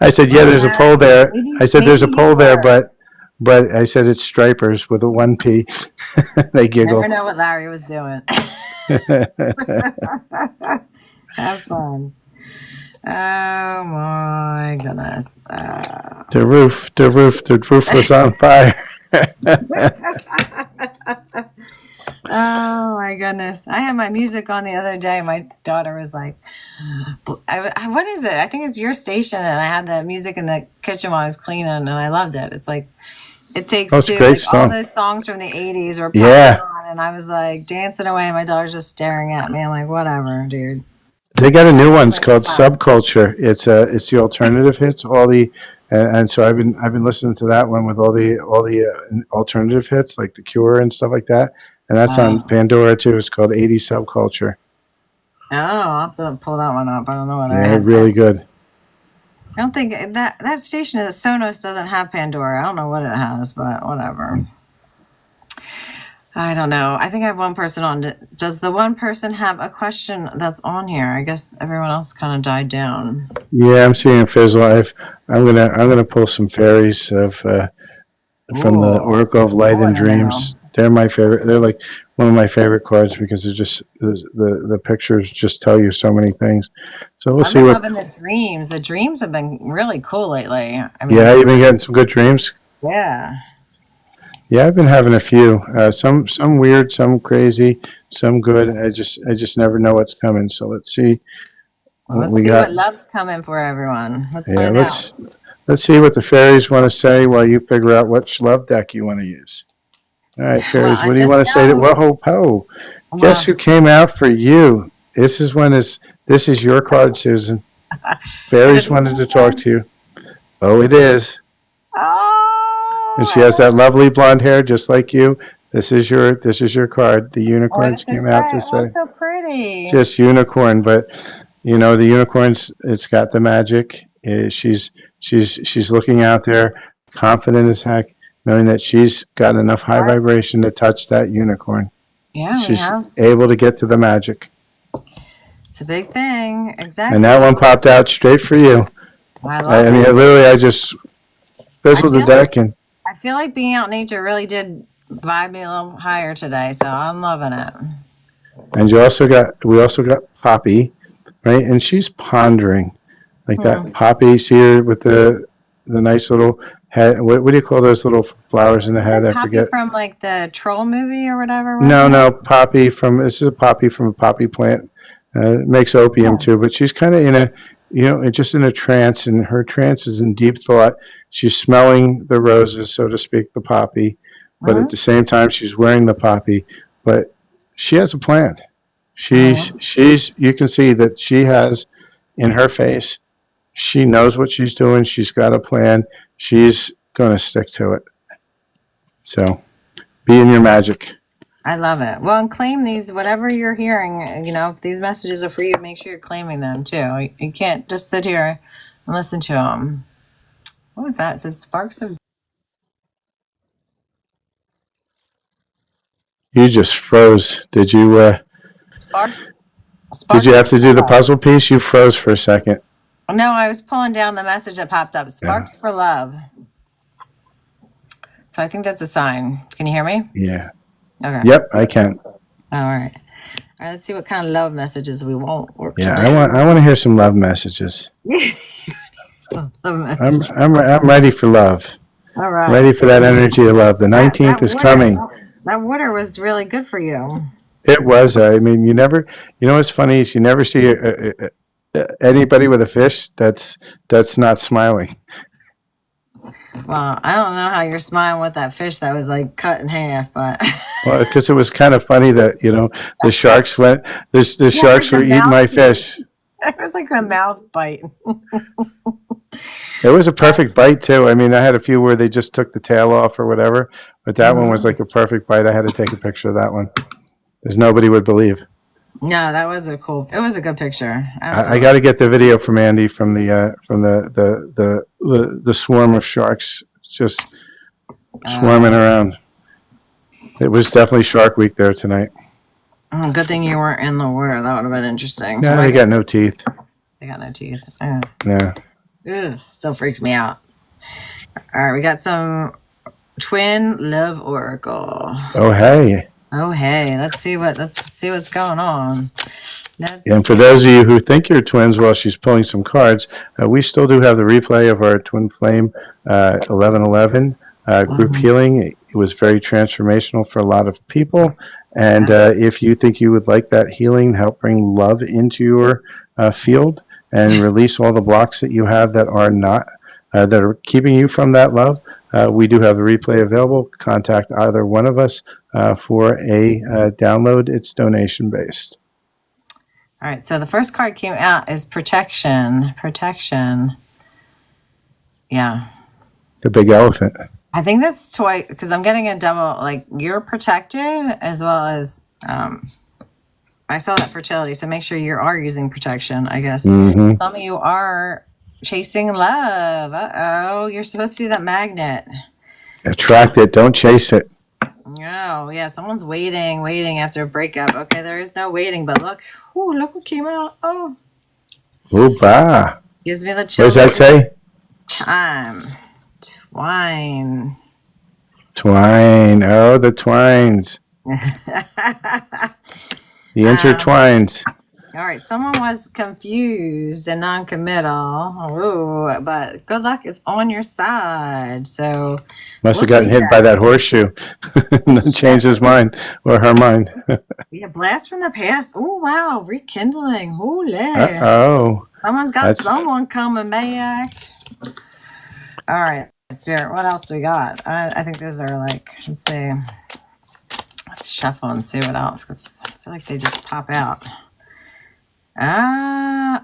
I said, yeah, there's a pole there. I said, there's a pole there, but I said it's stripers with a 1P. They giggled. Never know what Larry was doing. Have fun. Oh my goodness. The roof was on fire. Oh my goodness. I had my music on the other day. My daughter was like, what is it? I think it's your station. And I had the music in the kitchen while I was cleaning, and I loved it. It's like, it takes two, like, all those songs from the 80s were popping on, and I was like dancing away, and my daughter's just staring at me. I'm like, whatever, dude. They got a new one. It's called Subculture. It's the alternative hits, and so I've been listening to that one with all the alternative hits, like The Cure and stuff like that. And that's on Pandora too. It's called 80s Subculture. Oh, I'll have to pull that one up. I don't know what I had. Really good. I don't think that station is Sonos doesn't have Pandora. I don't know what it has, but whatever. I don't know. I think I have one person on. Does the one person have a question that's on here? I guess everyone else kind of died down. Yeah, I'm seeing Fizzle. I'm gonna pull some fairies from the Ooh, Oracle of I Light and want to know. Dreams. They're my favorite. They're like one of my favorite cards because they're just the pictures just tell you so many things. So we'll I've see been what. loving the dreams. The dreams have been really cool lately. I mean, Yeah, you've been getting some good dreams. yeah. Yeah, I've been having a few. Some weird, some crazy, some good. I just never know what's coming. So let's see Well, what let's we see got. what love's coming for everyone. Let's Yeah, find out. let's see what the fairies want to say while you figure out which love deck you want to use. All right, Well, fairies, I what do you just want to say to know. Whoa Ho? Guess Well, who came out for you? This is your card, Susan. is it Fairies the wanted to talk unicorn? to you. Oh, it is. And Oh, she I has love that it. lovely blonde hair just like you. This is your card. The What unicorns does it came out say? to Oh, say it's so pretty. just unicorn, but the unicorns, it's got the magic. She's looking out there, confident as heck, knowing that she's got enough high What? vibration to touch that unicorn. Yeah, we She's have. able to get to the magic. It's a big thing. And Exactly. that one popped out straight for you. I love I mean, it. I just I fizzled the feel like deck, and I feel like being out in nature really did vibe me a little higher today, so I'm loving it. we also got Poppy, right? And she's pondering, like that Hmm. Poppy. See her with the nice little head. What do you call those little flowers in the head? Isn't I Poppy forget. from like the Troll movie or whatever, No, wasn't it? no, poppy from this is a poppy from a poppy plant. It makes opium Yeah. too, but she's kind of just in a trance, and her trance is in deep thought. She's smelling the roses, so to speak, the poppy, but at Hmm. the same time, she's wearing the poppy. But she has a plan. Oh, You can see that she has in her face. She knows what she's doing. She's got a plan. She's going to stick to it. So be in your magic. I love it. Well, and claim these, whatever you're hearing, if these messages are for you, make sure you're claiming them too. You can't just sit here and listen to them. What was that? It said sparks of You just froze. sparks. Did you Sparks of have to do the love. puzzle piece? You froze for a second. No, I was pulling down the message that popped up. Yeah. Sparks for love. So I think that's a sign. Can you hear me? Yeah. Okay. Yep, I can. All right. All right. Let's see what kind of love messages we want work Yeah, today. I want to hear some love messages. Some love I'm messages. I'm ready for love. All right. Ready for that energy of love. The That 19th is coming. that water was really good for you. It was. I mean, what's funny is you never see anybody with a fish that's not smiling. Well, I don't know how you're smiling with that fish that was like cut in half, but Well, because it was kind of funny that the sharks the yeah, like sharks the were eating my mouth fish. it was like a mouth bite. It was a perfect bite too. I mean, I had a few where they just took the tail off or whatever, but that one was like a perfect bite. I had to take a picture of that one, because nobody would believe. No, that was it was a good picture. I got to get the video from Andy from the swarm of sharks just swarming around. It was definitely Shark Week there tonight. Good thing you weren't in the water. That would have been interesting. Yeah, they got no teeth. They got no teeth. Yeah. Ugh, still freaks me out. All right, we got some twin love oracle. Oh hey. Oh hey, let's see what's going on. And for those of you who think you're twins while she's pulling some cards, we still do have the replay of our Twin Flame 1111 group healing. It was very transformational for a lot of people. And if you think you would like that healing, help bring love into your field and release all the blocks that you have that are not that are keeping you from that love, we do have the replay available. Contact either one of us for a download. It's donation based. All right, so the first card came out is protection. Protection. Yeah. The big elephant. I think that's twice because I'm getting a double. Like you're protected as well as I saw that fertility. So make sure you are using protection. I guess some of you are chasing love. You're supposed to be that magnet. Attract it. Don't chase it. Oh, yeah. Someone's waiting after a breakup. Okay, there is no waiting, but look. Ooh, look what came out. Oh, Opa. gives me the What chills. does that say? Time. Twine. Twine. Oh, the twines. The intertwines. All right. Someone was confused and non-committal. Ooh, but good luck is on your side. So Must have gotten hit by that horseshoe and then changed his mind or her mind. Yeah, blast from the past. Oh, wow. Rekindling. Holy. Uh-oh. Someone's got someone coming back. All right, Spirit. What else do we got? I think those are like, let's see. Let's shuffle and see what else, because I feel like they just pop out.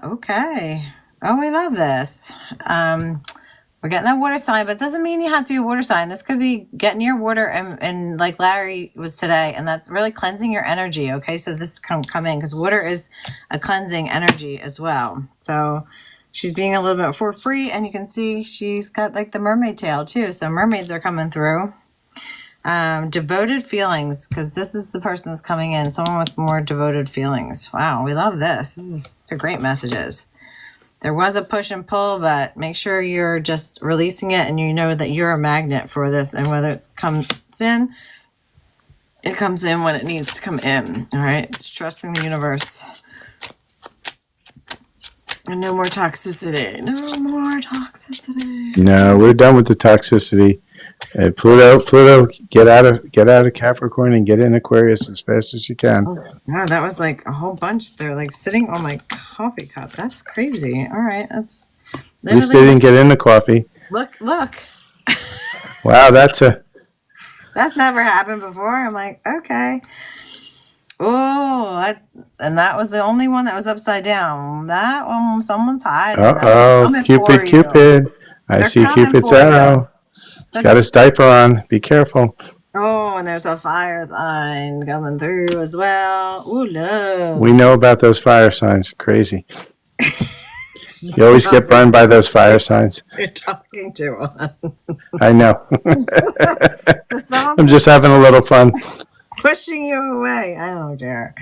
Okay. Oh, we love this. We're getting that water sign, but it doesn't mean you have to be a water sign. This could be getting your water and like Larry was today, and that's really cleansing your energy. Okay, so this come in because water is a cleansing energy as well. So she's being a little bit for free, and you can see she's got like the mermaid tail too. So mermaids are coming through. Devoted feelings, because this is the person that's coming in. Someone with more devoted feelings. Wow, we love this. These are great messages. There was a push and pull, but make sure you're just releasing it and you know that you're a magnet for this. And whether it comes in, it comes in when it needs to come in. All right. It's trusting the universe. And no more toxicity. No more toxicity. No, we're done with the toxicity. Pluto, get out of Capricorn and get in Aquarius as fast as you can. Oh, wow, that was like a whole bunch. They're like sitting on my coffee cup. That's crazy. All right, that's. At least they didn't get in the coffee. Look. Wow, that's never happened before. I'm like, okay. Oh, and that was the only one that was upside down. That one, someone's hiding. Uh-oh, Cupid. I see Cupid's arrow. He's got his diaper on. Be careful. Oh, and there's a fire sign coming through as well. Ooh, love. We know about those fire signs. Crazy. You always get burned by those fire signs. You're talking to one. I know. So I'm just having a little fun. Pushing you away. I don't care.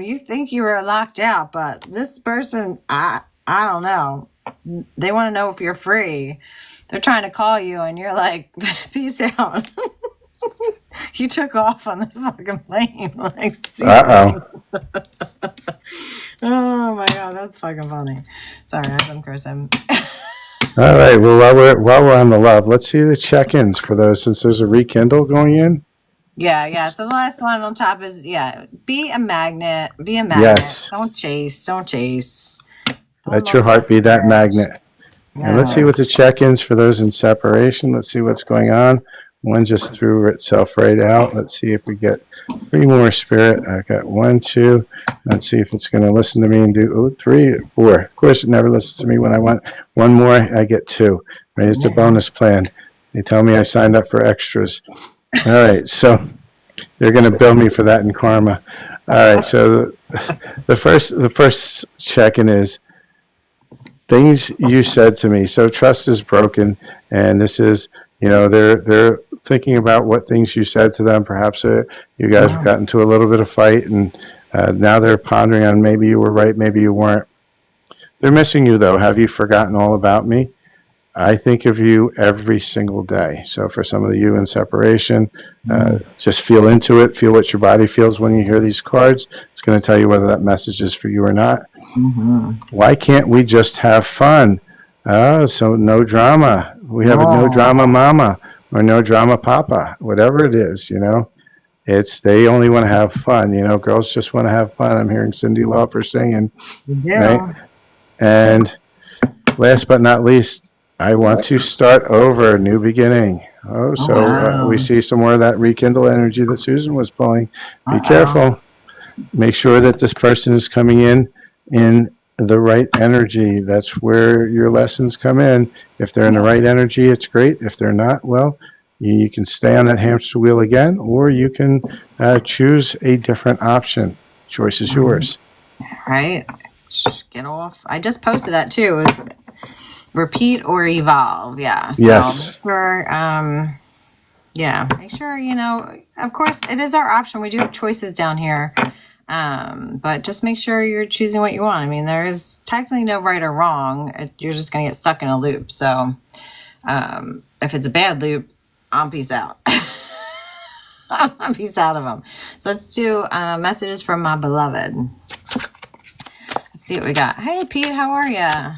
You think you were locked out, but this person, I don't know. They want to know if you're free. They're trying to call you, and you're like, "Peace out." You took off on this fucking plane. Like, oh my god, that's fucking funny. Sorry, I'm cursing. All right. Well, while we're on the love, let's see the check-ins for those, since there's a rekindle going in. Yeah. So the last one on top is be a magnet. Be a magnet. Yes. Don't chase. Let your heart be that magnet. And let's see what the check-ins for those in separation. Let's see what's going on. One just threw itself right out. Let's see if we get 3 more, Spirit. I got 1, 2. Let's see if it's going to listen to me and do 3, 4. Of course, it never listens to me. When I want 1 more, I get 2. Right? It's a bonus plan. They tell me I signed up for extras. All right, so they're going to bill me for that in karma. All right, so the first check-in is things you said to me. So trust is broken, and this is, they're thinking about what things you said to them. Perhaps you guys have gotten into a little bit of fight, and now they're pondering on maybe you were right, maybe you weren't. They're missing you, though. Have you forgotten all about me? I think of you every single day. So for some of you in separation, just feel into it. Feel what your body feels when you hear these cards. It's going to tell you whether that message is for you or not. Mm-hmm. Why can't we just have fun? So no drama. We have a no drama mama or no drama papa, whatever it is, they only want to have fun. Girls just want to have fun. I'm hearing Cyndi Lauper singing. Yeah. Right? And last but not least, I want to start over, a new beginning. We see some more of that rekindle energy that Susan was pulling. Be careful. Make sure that this person is coming in the right energy. That's where your lessons come in. If they're in the right energy, it's great. If they're not, well, you can stay on that hamster wheel again, or you can choose a different option. Choice is yours. Right. Just get off. I just posted that too. It was repeat or evolve. Yeah. So yes. Yeah, make sure, of course, it is our option. We do have choices down here. But just make sure you're choosing what you want. I mean, there is technically no right or wrong. You're just going to get stuck in a loop. So if it's a bad loop, I'll peace out. I'll peace out of them. So let's do messages from my beloved. Let's see what we got. Hey, Pete, how are you?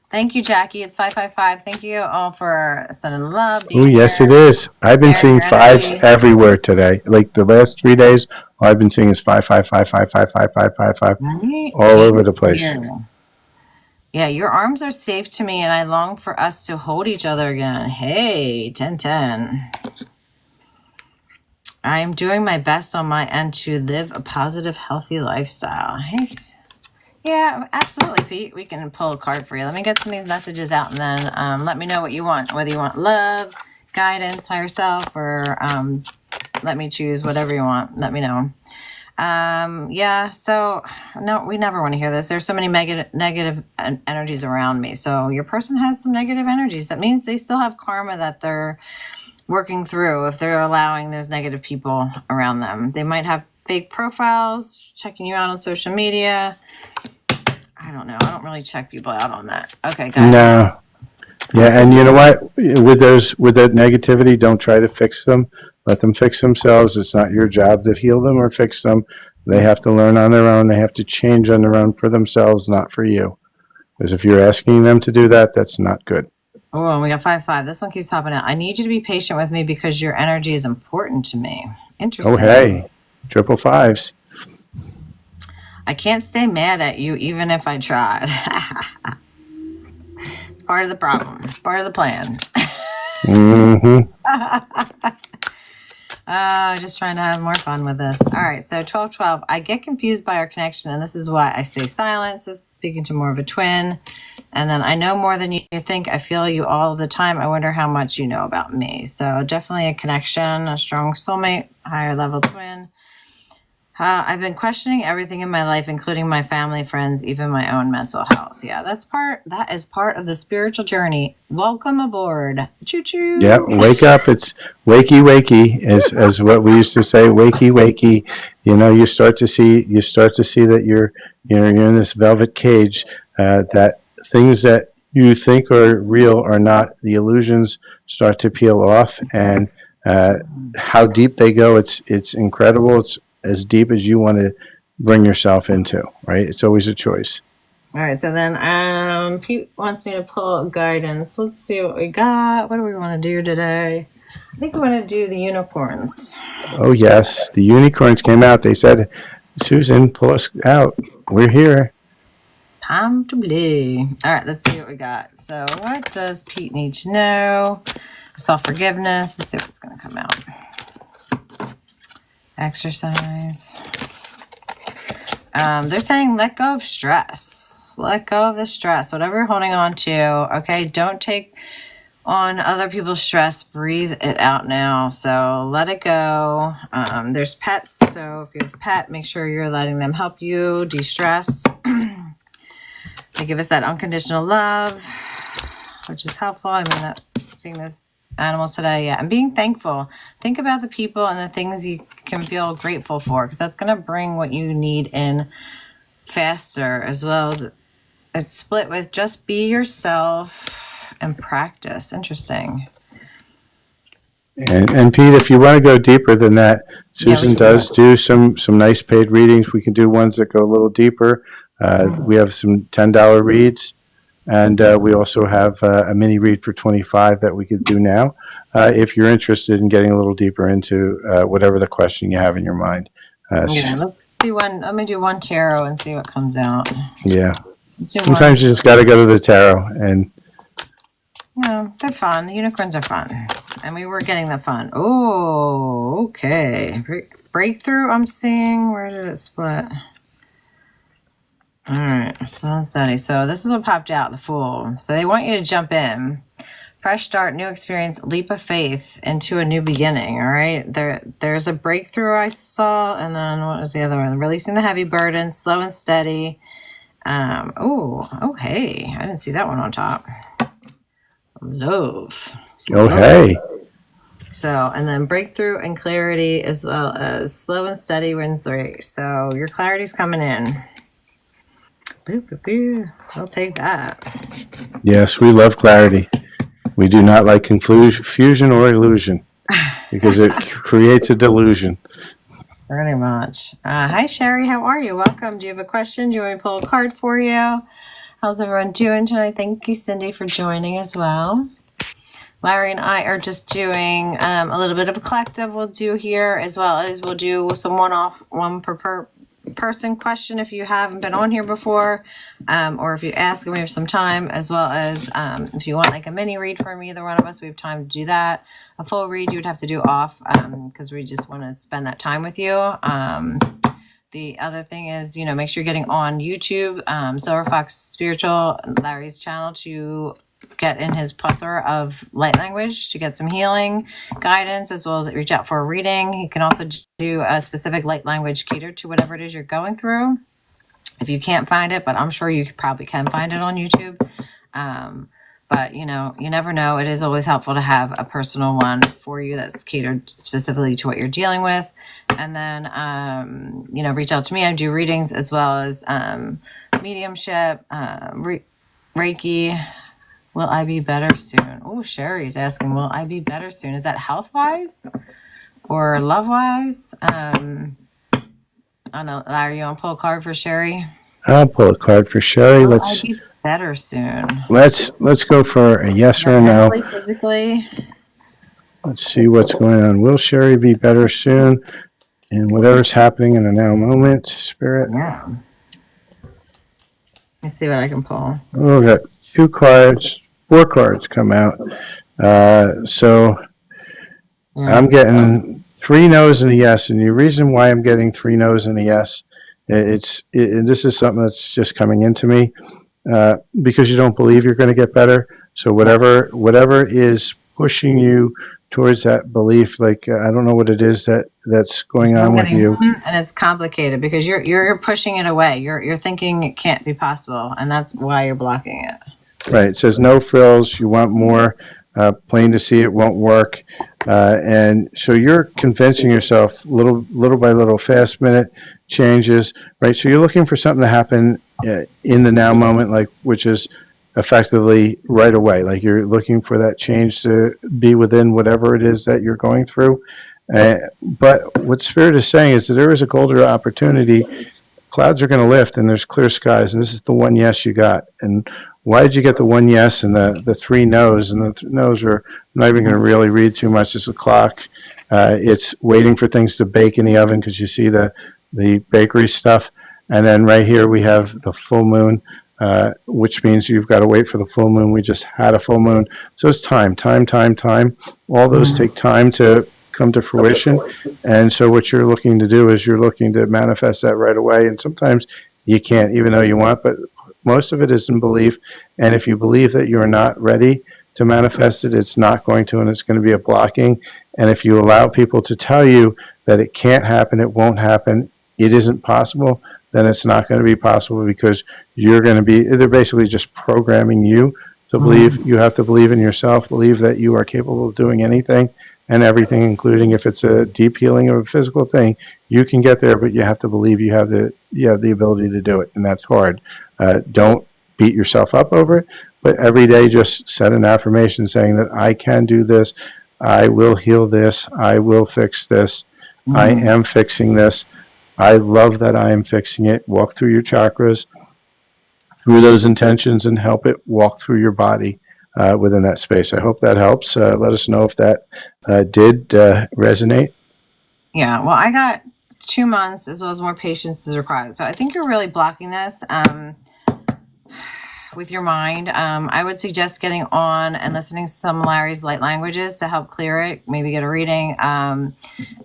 Thank you, Jackie. It's 555. Thank you all for sending love. Oh, yes, it is. I've been seeing fives everywhere today. Like the last 3 days, all I've been seeing is 555555555 all over the place. Yeah, your arms are safe to me, and I long for us to hold each other again. Hey, 1010. I am doing my best on my end to live a positive, healthy lifestyle. Hey. Yeah, absolutely, Pete. We can pull a card for you. Let me get some of these messages out, and then let me know what you want. Whether you want love, guidance, higher self, or let me choose whatever you want. Let me know. Yeah, so no, we never want to hear this. There's so many negative energies around me. So your person has some negative energies. That means they still have karma that they're working through if they're allowing those negative people around them. They might have fake profiles, checking you out on social media. I don't know. I don't really check people out on that. Okay, guys. No. Yeah, and you know what? With that negativity, don't try to fix them. Let them fix themselves. It's not your job to heal them or fix them. They have to learn on their own. They have to change on their own for themselves, not for you. Because if you're asking them to do that, that's not good. Oh, and we got 5-5. This one keeps popping out. I need you to be patient with me because your energy is important to me. Interesting. Oh, hey. 555s. I can't stay mad at you even if I tried. It's part of the problem. It's part of the plan. Mm-hmm. Just trying to have more fun with this. All right, so 1212. I get confused by our connection, and this is why I stay silent. This is speaking to more of a twin. And then I know more than you think. I feel you all the time. I wonder how much you know about me. So definitely a connection, a strong soulmate, higher level twin. I've been questioning everything in my life, including my family, friends, even my own mental health. Yeah, that is part of the spiritual journey. Welcome aboard. Choo choo. Yeah, wake up. It's wakey wakey, as what we used to say, wakey wakey. You start to see that you're in this velvet cage, that things that you think are real are not. The illusions start to peel off, and how deep they go, it's incredible. It's as deep as you want to bring yourself into, right? It's always a choice. All right, so then Pete wants me to pull guidance. Let's see what we got. What do we want to do today? I think we want to do the unicorns. Oh, yes. The unicorns came out. They said, Susan, pull us out. We're here. Time to play. All right, let's see what we got. So what does Pete need to know? Self-forgiveness. Let's see what's going to come out. Exercise. They're saying let go of stress. Let go of the stress. Whatever you're holding on to, okay? Don't take on other people's stress. Breathe it out now. So let it go. There's pets. So if you have a pet, make sure you're letting them help you de-stress. They give us that unconditional love, which is helpful. I mean, seeing this animals today, yeah, and being thankful. Think about the people and the things you can feel grateful for, because that's going to bring what you need in faster, as well as it's split with just be yourself and practice. Interesting. And Pete, if you want to go deeper than that, Susan does do some nice paid readings. We can do ones that go a little deeper. We have some $10 reads. And we also have a mini read for $25 that we could do now, if you're interested in getting a little deeper into whatever the question you have in your mind. Yeah, let's see one. Let me do one tarot and see what comes out. Yeah. Sometimes you just got to go to the tarot, and they're fun. The unicorns are fun, and we were getting the fun. Oh, okay. Breakthrough. I'm seeing. Where did it split? All right, slow and steady. So this is what popped out, the Fool. So they want you to jump in. Fresh start, new experience, leap of faith into a new beginning, all right? There's a breakthrough I saw, and then what was the other one? Releasing the heavy burden, slow and steady. Hey, I didn't see that one on top. Love. Hey. So, and then breakthrough and clarity, as well as slow and steady wins the race. So your clarity's coming in. Boo, boo, boo. I'll take that. Yes, we love clarity. We do not like confusion or illusion because it creates a delusion. Pretty much. Hi, Sherry. How are you? Welcome. Do you have a question? Do you want me to pull a card for you? How's everyone doing tonight? Thank you, Cindy, for joining as well. Larry and I are just doing a little bit of a collective we'll do here, as well as we'll do some one per person question if you haven't been on here before, or if you ask and we have some time, as well as if you want like a mini read from either one of us, we have time to do that. A full read you would have to do off because we just want to spend that time with you. The other thing is, make sure you're getting on YouTube, Silver Fox Spiritual, Larry's channel, to get in his plethora of light language to get some healing guidance, as well as reach out for a reading. He can also do a specific light language catered to whatever it is you're going through. If you can't find it, but I'm sure you probably can find it on YouTube. But you never know. It is always helpful to have a personal one for you that's catered specifically to what you're dealing with. And then, reach out to me. I do readings as well as mediumship, Reiki. Will I be better soon? Oh, Sherry's asking, will I be better soon? Is that health-wise or love-wise? I don't know. Larry, you want to pull a card for Sherry? I'll pull a card for Sherry. Will I be better soon? Let's go for a yes or a no. Mentally, physically. Let's see what's going on. Will Sherry be better soon? And whatever's happening in the now moment, Spirit. Yeah. Let's see what I can pull. Oh, we got 4 cards come out. So I'm getting 3 no's and a yes. And the reason why I'm getting 3 no's and a yes, this is something that's just coming into me because you don't believe you're going to get better. So whatever is pushing you towards that belief, like I don't know what it is that's going on with you. And it's complicated because you're pushing it away. You're thinking it can't be possible, and that's why you're blocking it. Right. It says no frills. You want more. Plain to see it won't work. And so you're convincing yourself little by little, fast minute changes. Right. So you're looking for something to happen in the now moment, which is effectively right away. Like you're looking for that change to be within whatever it is that you're going through. But what Spirit is saying is that there is a golden opportunity. Clouds are going to lift and there's clear skies. And this is the one yes you got. And why did you get the one yes and the 3 no's? And the no's are, I'm not even going to really read too much. It's a clock. It's waiting for things to bake in the oven because you see the bakery stuff. And then right here we have the full moon, which means you've got to wait for the full moon. We just had a full moon. So it's time. All those take time to come to fruition. And so what you're looking to do is you're looking to manifest that right away. And sometimes you can't, even though you want, but most of it is in belief. And if you believe that you're not ready to manifest it, it's not going to, and it's going to be a blocking. And if you allow people to tell you that it can't happen, it won't happen, it isn't possible, then it's not going to be possible because they're basically just programming you to believe. You have to believe in yourself, believe that you are capable of doing anything and everything, including if it's a deep healing of a physical thing, you can get there, but you have to believe you have the ability to do it, and that's hard. Don't beat yourself up over it, but every day just set an affirmation saying that I can do this, I will heal this, I will fix this, I am fixing this, I love that I am fixing it. Walk through your chakras, through those intentions, and help it walk through your body within that space. I hope that helps. Let us know if that did resonate. Yeah, well, I got 2 months as well as more patience is required. So I think you're really blocking this with your mind. I would suggest getting on and listening to some Larry's light languages to help clear it, maybe get a reading,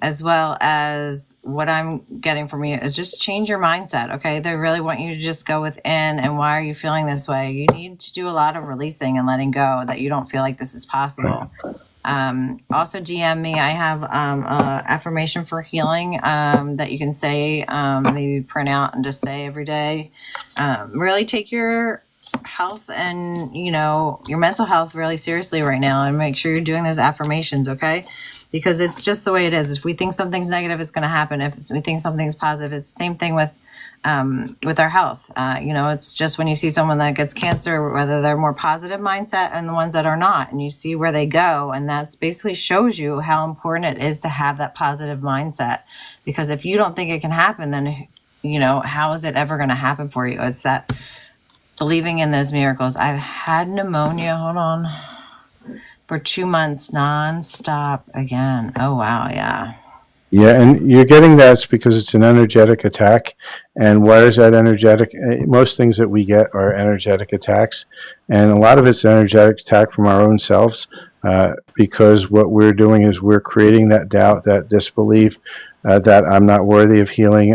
as well as what I'm getting from you is just change your mindset, okay? They really want you to just go within and why are you feeling this way? You need to do a lot of releasing and letting go that you don't feel like this is possible. Also DM me. I have a affirmation for healing that you can say, maybe print out and just say every day. Really take your health and, your mental health really seriously right now, and make sure you're doing those affirmations, okay? Because it's just the way it is. If we think something's negative, it's going to happen. If we think something's positive, it's the same thing with our health. It's just when you see someone that gets cancer, whether they're more positive mindset and the ones that are not, and you see where they go, and that's basically shows you how important it is to have that positive mindset. Because if you don't think it can happen, then how is it ever going to happen for you? It's that believing in those miracles. I've had pneumonia, hold on, for 2 months nonstop again. Oh wow, yeah. Yeah, and you're getting that because it's an energetic attack. And why is that energetic? Most things that we get are energetic attacks. And a lot of it's an energetic attack from our own selves, because what we're doing is we're creating that doubt, that disbelief, that I'm not worthy of healing.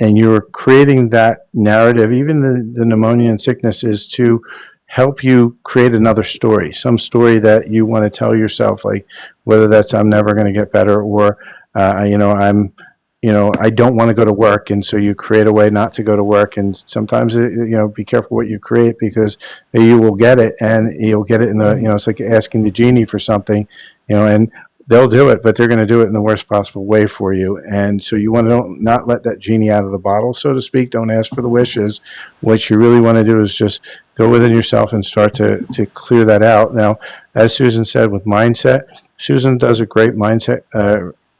And you're creating that narrative. Even the pneumonia and sickness is to help you create another story, some story that you want to tell yourself, like whether that's I'm never going to get better, or I don't want to go to work, and so you create a way not to go to work. And sometimes be careful what you create, because you will get it, and you'll get it in the it's like asking the genie for something, and they'll do it, but they're going to do it in the worst possible way for you. And so you want to not let that genie out of the bottle, so to speak. Don't ask for the wishes. What you really want to do is just go within yourself and start to clear that out. Now, as Susan said, with mindset, Susan does a great mindset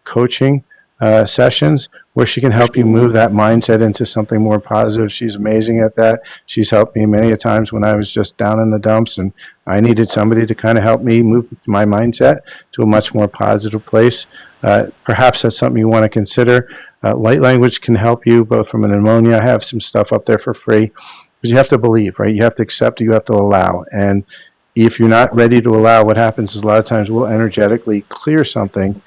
coaching sessions where she can help you move that mindset into something more positive. She's amazing at that. She's helped me many a times when I was just down in the dumps and I needed somebody to kind of help me move my mindset to a much more positive place. Perhaps that's something you want to consider. Light language can help you both from a pneumonia. I have some stuff up there for free, because you have to believe, right? You have to accept, you have to allow. And if you're not ready to allow, what happens is a lot of times we'll energetically clear something,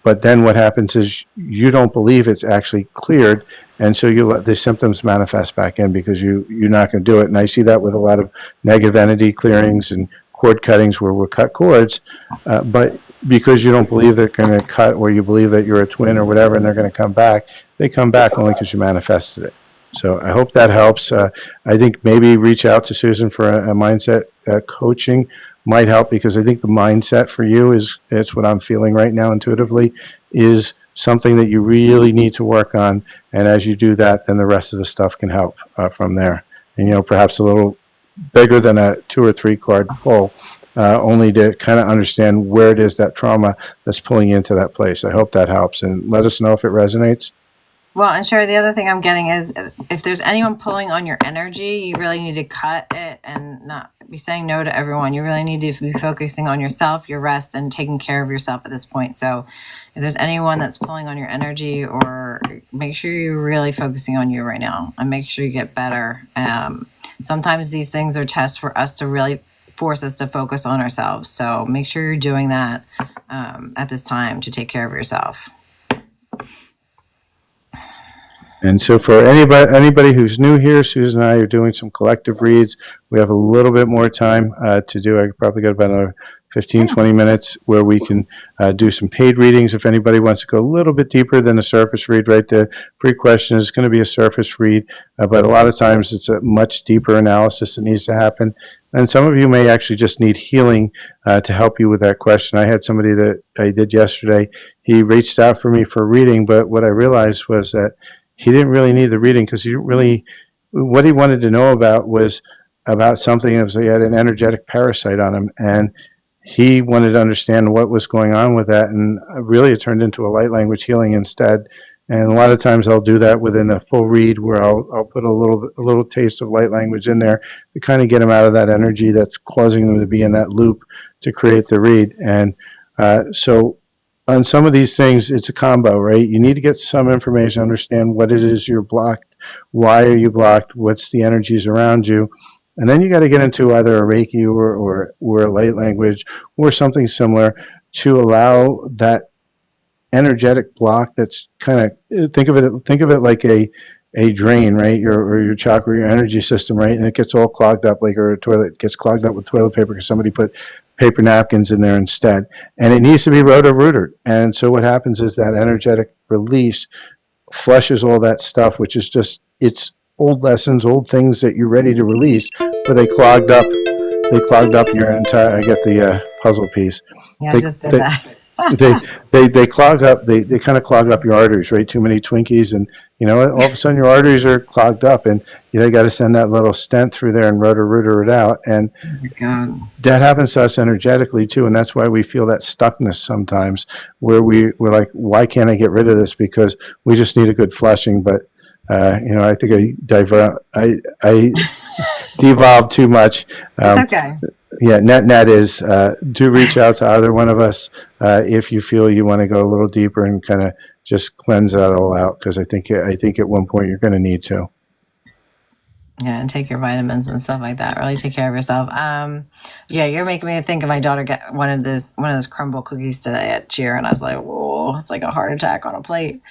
but then what happens is you don't believe it's actually cleared, and so you let the symptoms manifest back in because you're not going to do it. And I see that with a lot of negative entity clearings and cord cuttings where we'll cut cords, but because you don't believe they're going to cut, or you believe that you're a twin or whatever and they're going to come back, they come back only because you manifested it. So I hope that helps. I think maybe reach out to Susan for a mindset coaching might help, because I think the mindset for you it's what I'm feeling right now intuitively, is something that you really need to work on. And as you do that, then the rest of the stuff can help from there. And, perhaps a little bigger than a 2 or 3 card pull, only to kind of understand where it is that trauma that's pulling you into that place. I hope that helps, and let us know if it resonates. Well, and Sherry, the other thing I'm getting is if there's anyone pulling on your energy, you really need to cut it and not be saying no to everyone. You really need to be focusing on yourself, your rest, and taking care of yourself at this point. So if there's anyone that's pulling on your energy, or make sure you're really focusing on you right now and make sure you get better. Sometimes these things are tests for us to really force us to focus on ourselves. So make sure you're doing that at this time to take care of yourself. And so for anybody who's new here, Susan and I are doing some collective reads. We have a little bit more time to do. I probably got about another 15, 20 minutes where we can do some paid readings. If anybody wants to go a little bit deeper than a surface read, right? The free question is going to be a surface read, but a lot of times it's a much deeper analysis that needs to happen. And some of you may actually just need healing to help you with that question. I had somebody that I did yesterday. He reached out for me for a reading, but what I realized was that he didn't really need the reading, because what he wanted to know about was about something that was, he had an energetic parasite on him, and he wanted to understand what was going on with that. And really it turned into a light language healing instead. And a lot of times I'll do that within a full read, where I'll put a little taste of light language in there to kind of get them out of that energy that's causing them to be in that loop to create the read. And so on some of these things, it's a combo, right? You need to get some information, understand what it is you're blocked, why are you blocked, what's the energies around you, and then you got to get into either a Reiki or a light language or something similar to allow that energetic block that's kind of, think of it like a drain, right? Your chakra, your energy system, right? And it gets all clogged up, like, or a toilet gets clogged up with toilet paper because somebody put paper napkins in there instead. And it needs to be roto-rooted. And so what happens is that energetic release flushes all that stuff, which is just, it's old lessons, old things that you're ready to release, but they clogged up. They clogged up your entire. I get the puzzle piece. Yeah, I They just did they that. they clog up. They kind of clog up your arteries, right? Too many Twinkies, and all of a sudden your arteries are clogged up, and they got to send that little stent through there and rotor it out, and Oh my God. that happens to us energetically too, and that's why we feel that stuckness sometimes, where we're like, why can't I get rid of this? Because we just need a good flushing. But I think I devolved too much. It's okay. Yeah, net is do reach out to either one of us if you feel you want to go a little deeper and kind of just cleanse that all out, because I think at one point you're going to need to. Yeah, and take your vitamins and stuff like that. Really take care of yourself. Yeah, you're making me think of my daughter get one of those crumble cookies today at cheer, and I was like, whoa, it's like a heart attack on a plate.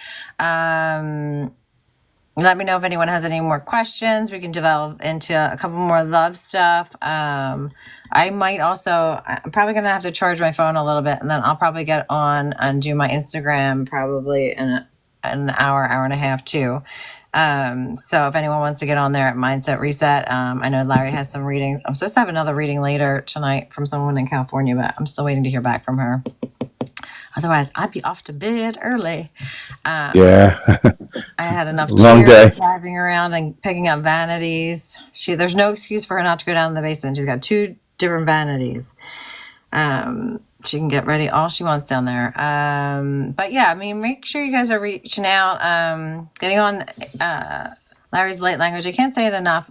Let me know if anyone has any more questions. We can develop into a couple more love stuff. I might also, I'm probably going to have to charge my phone a little bit, and then I'll probably get on and do my Instagram probably in an hour and a half too. So if anyone wants to get on there at Mindset Reset, I know Larry has some readings. I'm supposed to have another reading later tonight from someone in California, but I'm still waiting to hear back from her. Otherwise, I'd be off to bed early. Yeah. I had enough Long cheers day. driving around and picking up vanities. There's no excuse for her not to go down in the basement. She's got 2 different vanities. She can get ready all she wants down there. But yeah, I mean, make sure you guys are reaching out, getting on Larry's light language. I can't say it enough.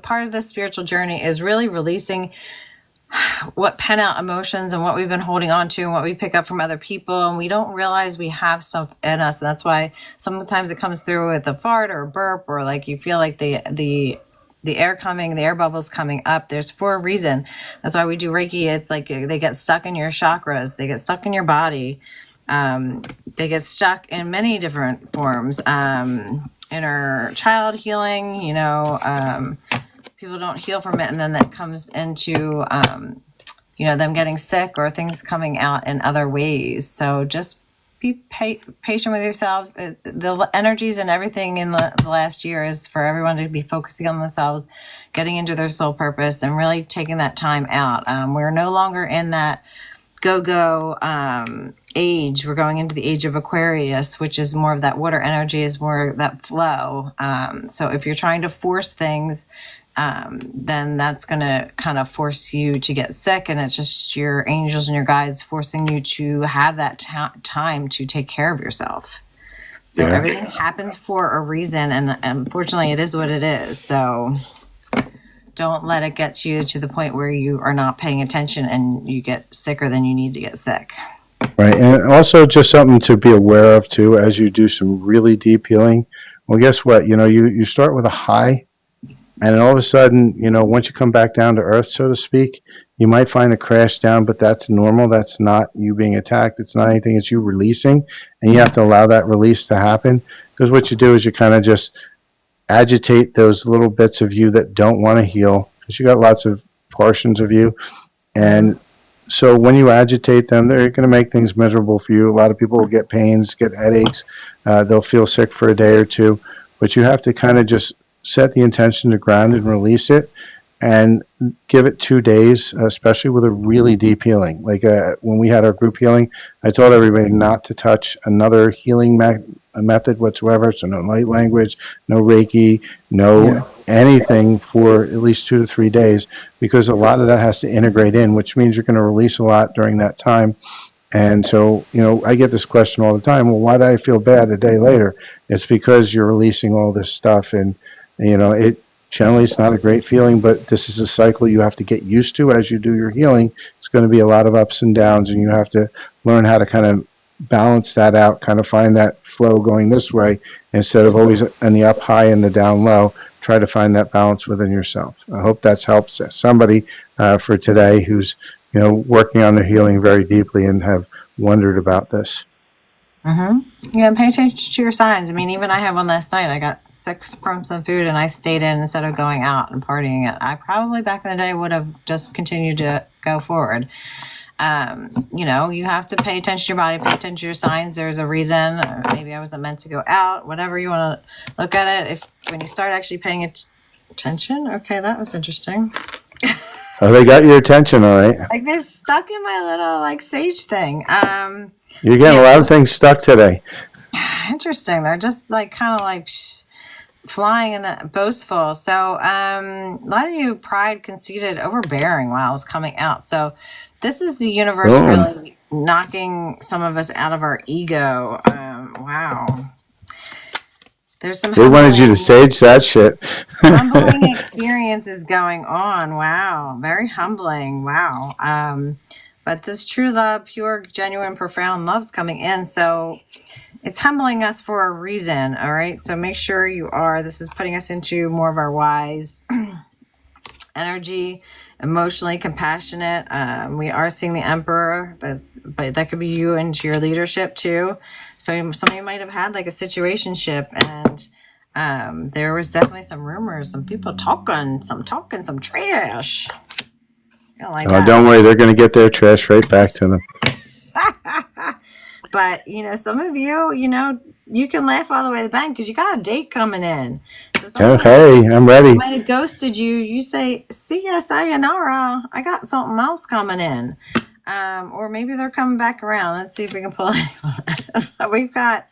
Part of the spiritual journey is really releasing what pent out emotions and what we've been holding on to and what we pick up from other people, and we don't realize we have stuff in us. And that's why sometimes it comes through with a fart or a burp, or like you feel like the air bubbles coming up. There's for a reason. That's why we do Reiki. It's like they get stuck in your chakras, they get stuck in your body, they get stuck in many different forms. Inner child healing, people don't heal from it, and then that comes into them getting sick or things coming out in other ways. So just be patient with yourself. The energies and everything in the last year is for everyone to be focusing on themselves, getting into their soul purpose, and really taking that time out. We're no longer in that go age. We're going into the age of Aquarius, which is more of that water energy, is more of that flow. So if you're trying to force things, then that's going to kind of force you to get sick, and it's just your angels and your guides forcing you to have that time to take care of yourself. So everything happens for a reason, and unfortunately it is what it is. So don't let it get you to the point where you are not paying attention and you get sicker than you need to get sick. Right, and also just something to be aware of too as you do some really deep healing. Well, guess what? You start with a high, and then all of a sudden, once you come back down to earth, so to speak, you might find a crash down, but that's normal. That's not you being attacked. It's not anything. It's you releasing, and you have to allow that release to happen, because what you do is you kind of just agitate those little bits of you that don't want to heal, because you got lots of portions of you, and so when you agitate them, they're going to make things miserable for you. A lot of people will get pains, get headaches. They'll feel sick for a day or two, but you have to kind of just set the intention to ground and release it, and give it 2 days, especially with a really deep healing. Like when we had our group healing, I told everybody not to touch another healing method whatsoever. So no light language, no Reiki, no anything for at least 2 to 3 days, because a lot of that has to integrate in, which means you're going to release a lot during that time. And so, I get this question all the time. Well, why do I feel bad a day later? It's because you're releasing all this stuff, and it generally it's not a great feeling, but this is a cycle you have to get used to as you do your healing. It's going to be a lot of ups and downs, and you have to learn how to kind of balance that out, kind of find that flow going this way instead of always in the up high and the down low. Try to find that balance within yourself. I hope that's helped somebody for today who's working on their healing very deeply and have wondered about this. Yeah, pay attention to your signs. I mean, even I had one last night. I got sick from some food, and I stayed in instead of going out and partying it. I probably back in the day would have just continued to go forward. You have to pay attention to your body, pay attention to your signs. There's a reason. Maybe I wasn't meant to go out, whatever you want to look at it. When you start actually paying attention, okay, that was interesting. Oh, they got your attention, all right. Like they're stuck in my little sage thing. You're getting a lot of things stuck today. Interesting. They're just kind of flying in the boastful. So a lot of you pride, conceited, overbearing. Wow, is coming out. So this is the universe really knocking some of us out of our ego. Wow. There's some. They wanted you to sage that shit. Humbling experiences going on. Wow, very humbling. Wow. But this true love, pure, genuine, profound love's coming in. So it's humbling us for a reason. All right. So make sure you are. This is putting us into more of our wise energy, emotionally compassionate. We are seeing the Emperor. But that could be you into your leadership too. So some of you might have had a situationship, and there was definitely some rumors, some people talking some trash. Don't worry, they're going to get their trash right back to them. But some of you, you can laugh all the way to the bank because you got a date coming in. So hey, I'm ready. Might have ghosted you. You say, "See ya, sayonara. I got something else coming in." Or maybe they're coming back around. Let's see if we can pull anyone. We've got,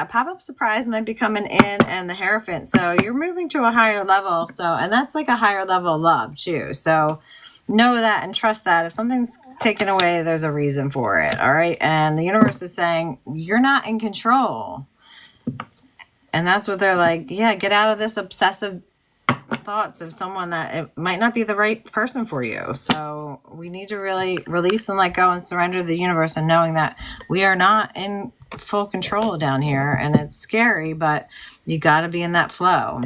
pop-up surprise might be coming in, and the Hierophant. So you're moving to a higher level. And that's a higher level of love too. So know that and trust that if something's taken away, there's a reason for it. All right. And the universe is saying, you're not in control. And that's what they're like, get out of this obsessive thoughts of someone that it might not be the right person for you. So we need to really release and let go and surrender to the universe, and knowing that we are not in full control down here, and it's scary, but you got to be in that flow.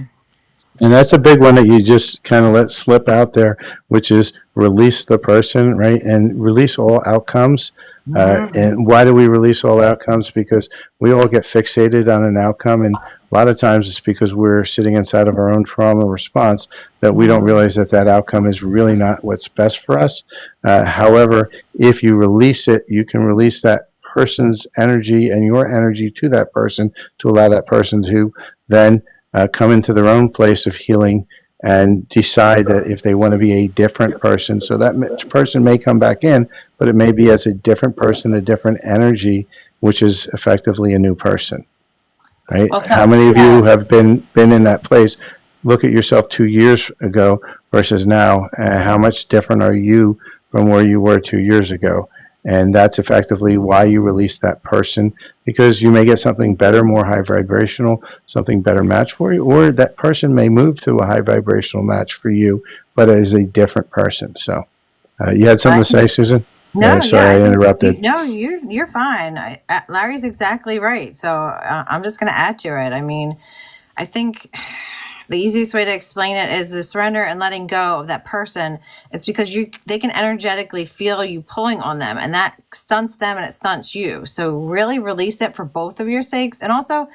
And that's a big one that you just kind of let slip out there, which is release the person, right? And release all outcomes. And why do we release all outcomes? Because we all get fixated on an outcome. And a lot of times it's because we're sitting inside of our own trauma response that we don't realize that outcome is really not what's best for us. However, if you release it, you can release that person's energy and your energy to that person to allow that person to then come into their own place of healing and decide that if they want to be a different person. So that person may come back in, but it may be as a different person, a different energy, which is effectively a new person, right? Well, how many of you have been in that place? Look at yourself 2 years ago versus now. How much different are you from where you were 2 years ago? And that's effectively why you release that person, because you may get something better, more high vibrational, something better match for you, or that person may move to a high vibrational match for you, but as a different person. So you had something to say, Susan? No, sorry, I interrupted. You're fine. Larry's exactly right. So I'm just going to add to it. I mean, I think the easiest way to explain it is the surrender and letting go of that person. It's because they can energetically feel you pulling on them, and that stunts them and it stunts you. So really release it for both of your sakes. And also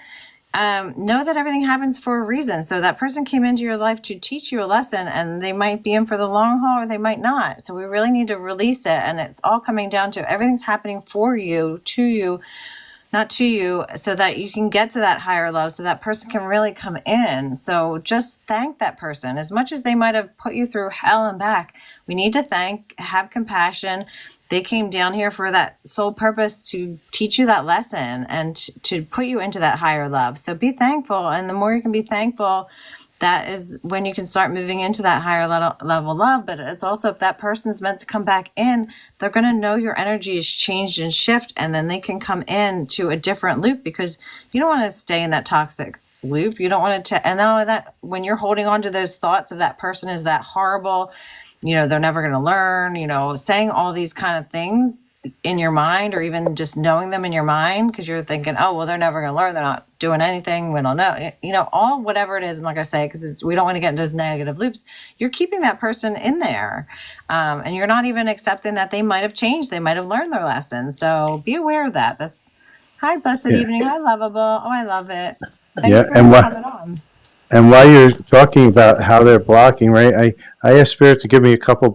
know that everything happens for a reason. So that person came into your life to teach you a lesson, and they might be in for the long haul or they might not. So we really need to release it. And it's all coming down to everything's happening for you, to you, not to you, so that you can get to that higher love, so that person can really come in. So just thank that person. As much as they might have put you through hell and back, we need to have compassion. They came down here for that sole purpose to teach you that lesson and to put you into that higher love. So be thankful. And the more you can be thankful, that is when you can start moving into that higher level love. But it's also, if that person's meant to come back in, they're going to know your energy is changed and shift, and then they can come in to a different loop, because you don't want to stay in that toxic loop. You don't want it to, and not only that, when you're holding on to those thoughts of that person is that horrible, they're never going to learn, saying all these kind of things in your mind, or even just knowing them in your mind, because you're thinking, oh, well, they're never going to learn. They're not doing anything. We don't know. All whatever it is, I'm not going to say, because we don't want to get into those negative loops. You're keeping that person in there, and you're not even accepting that they might have changed. They might have learned their lesson. So be aware of that. That's hi, blessed evening. Hi, lovable. Oh, I love it. Thanks for coming on. And while you're talking about how they're blocking, right? I asked Spirit to give me a couple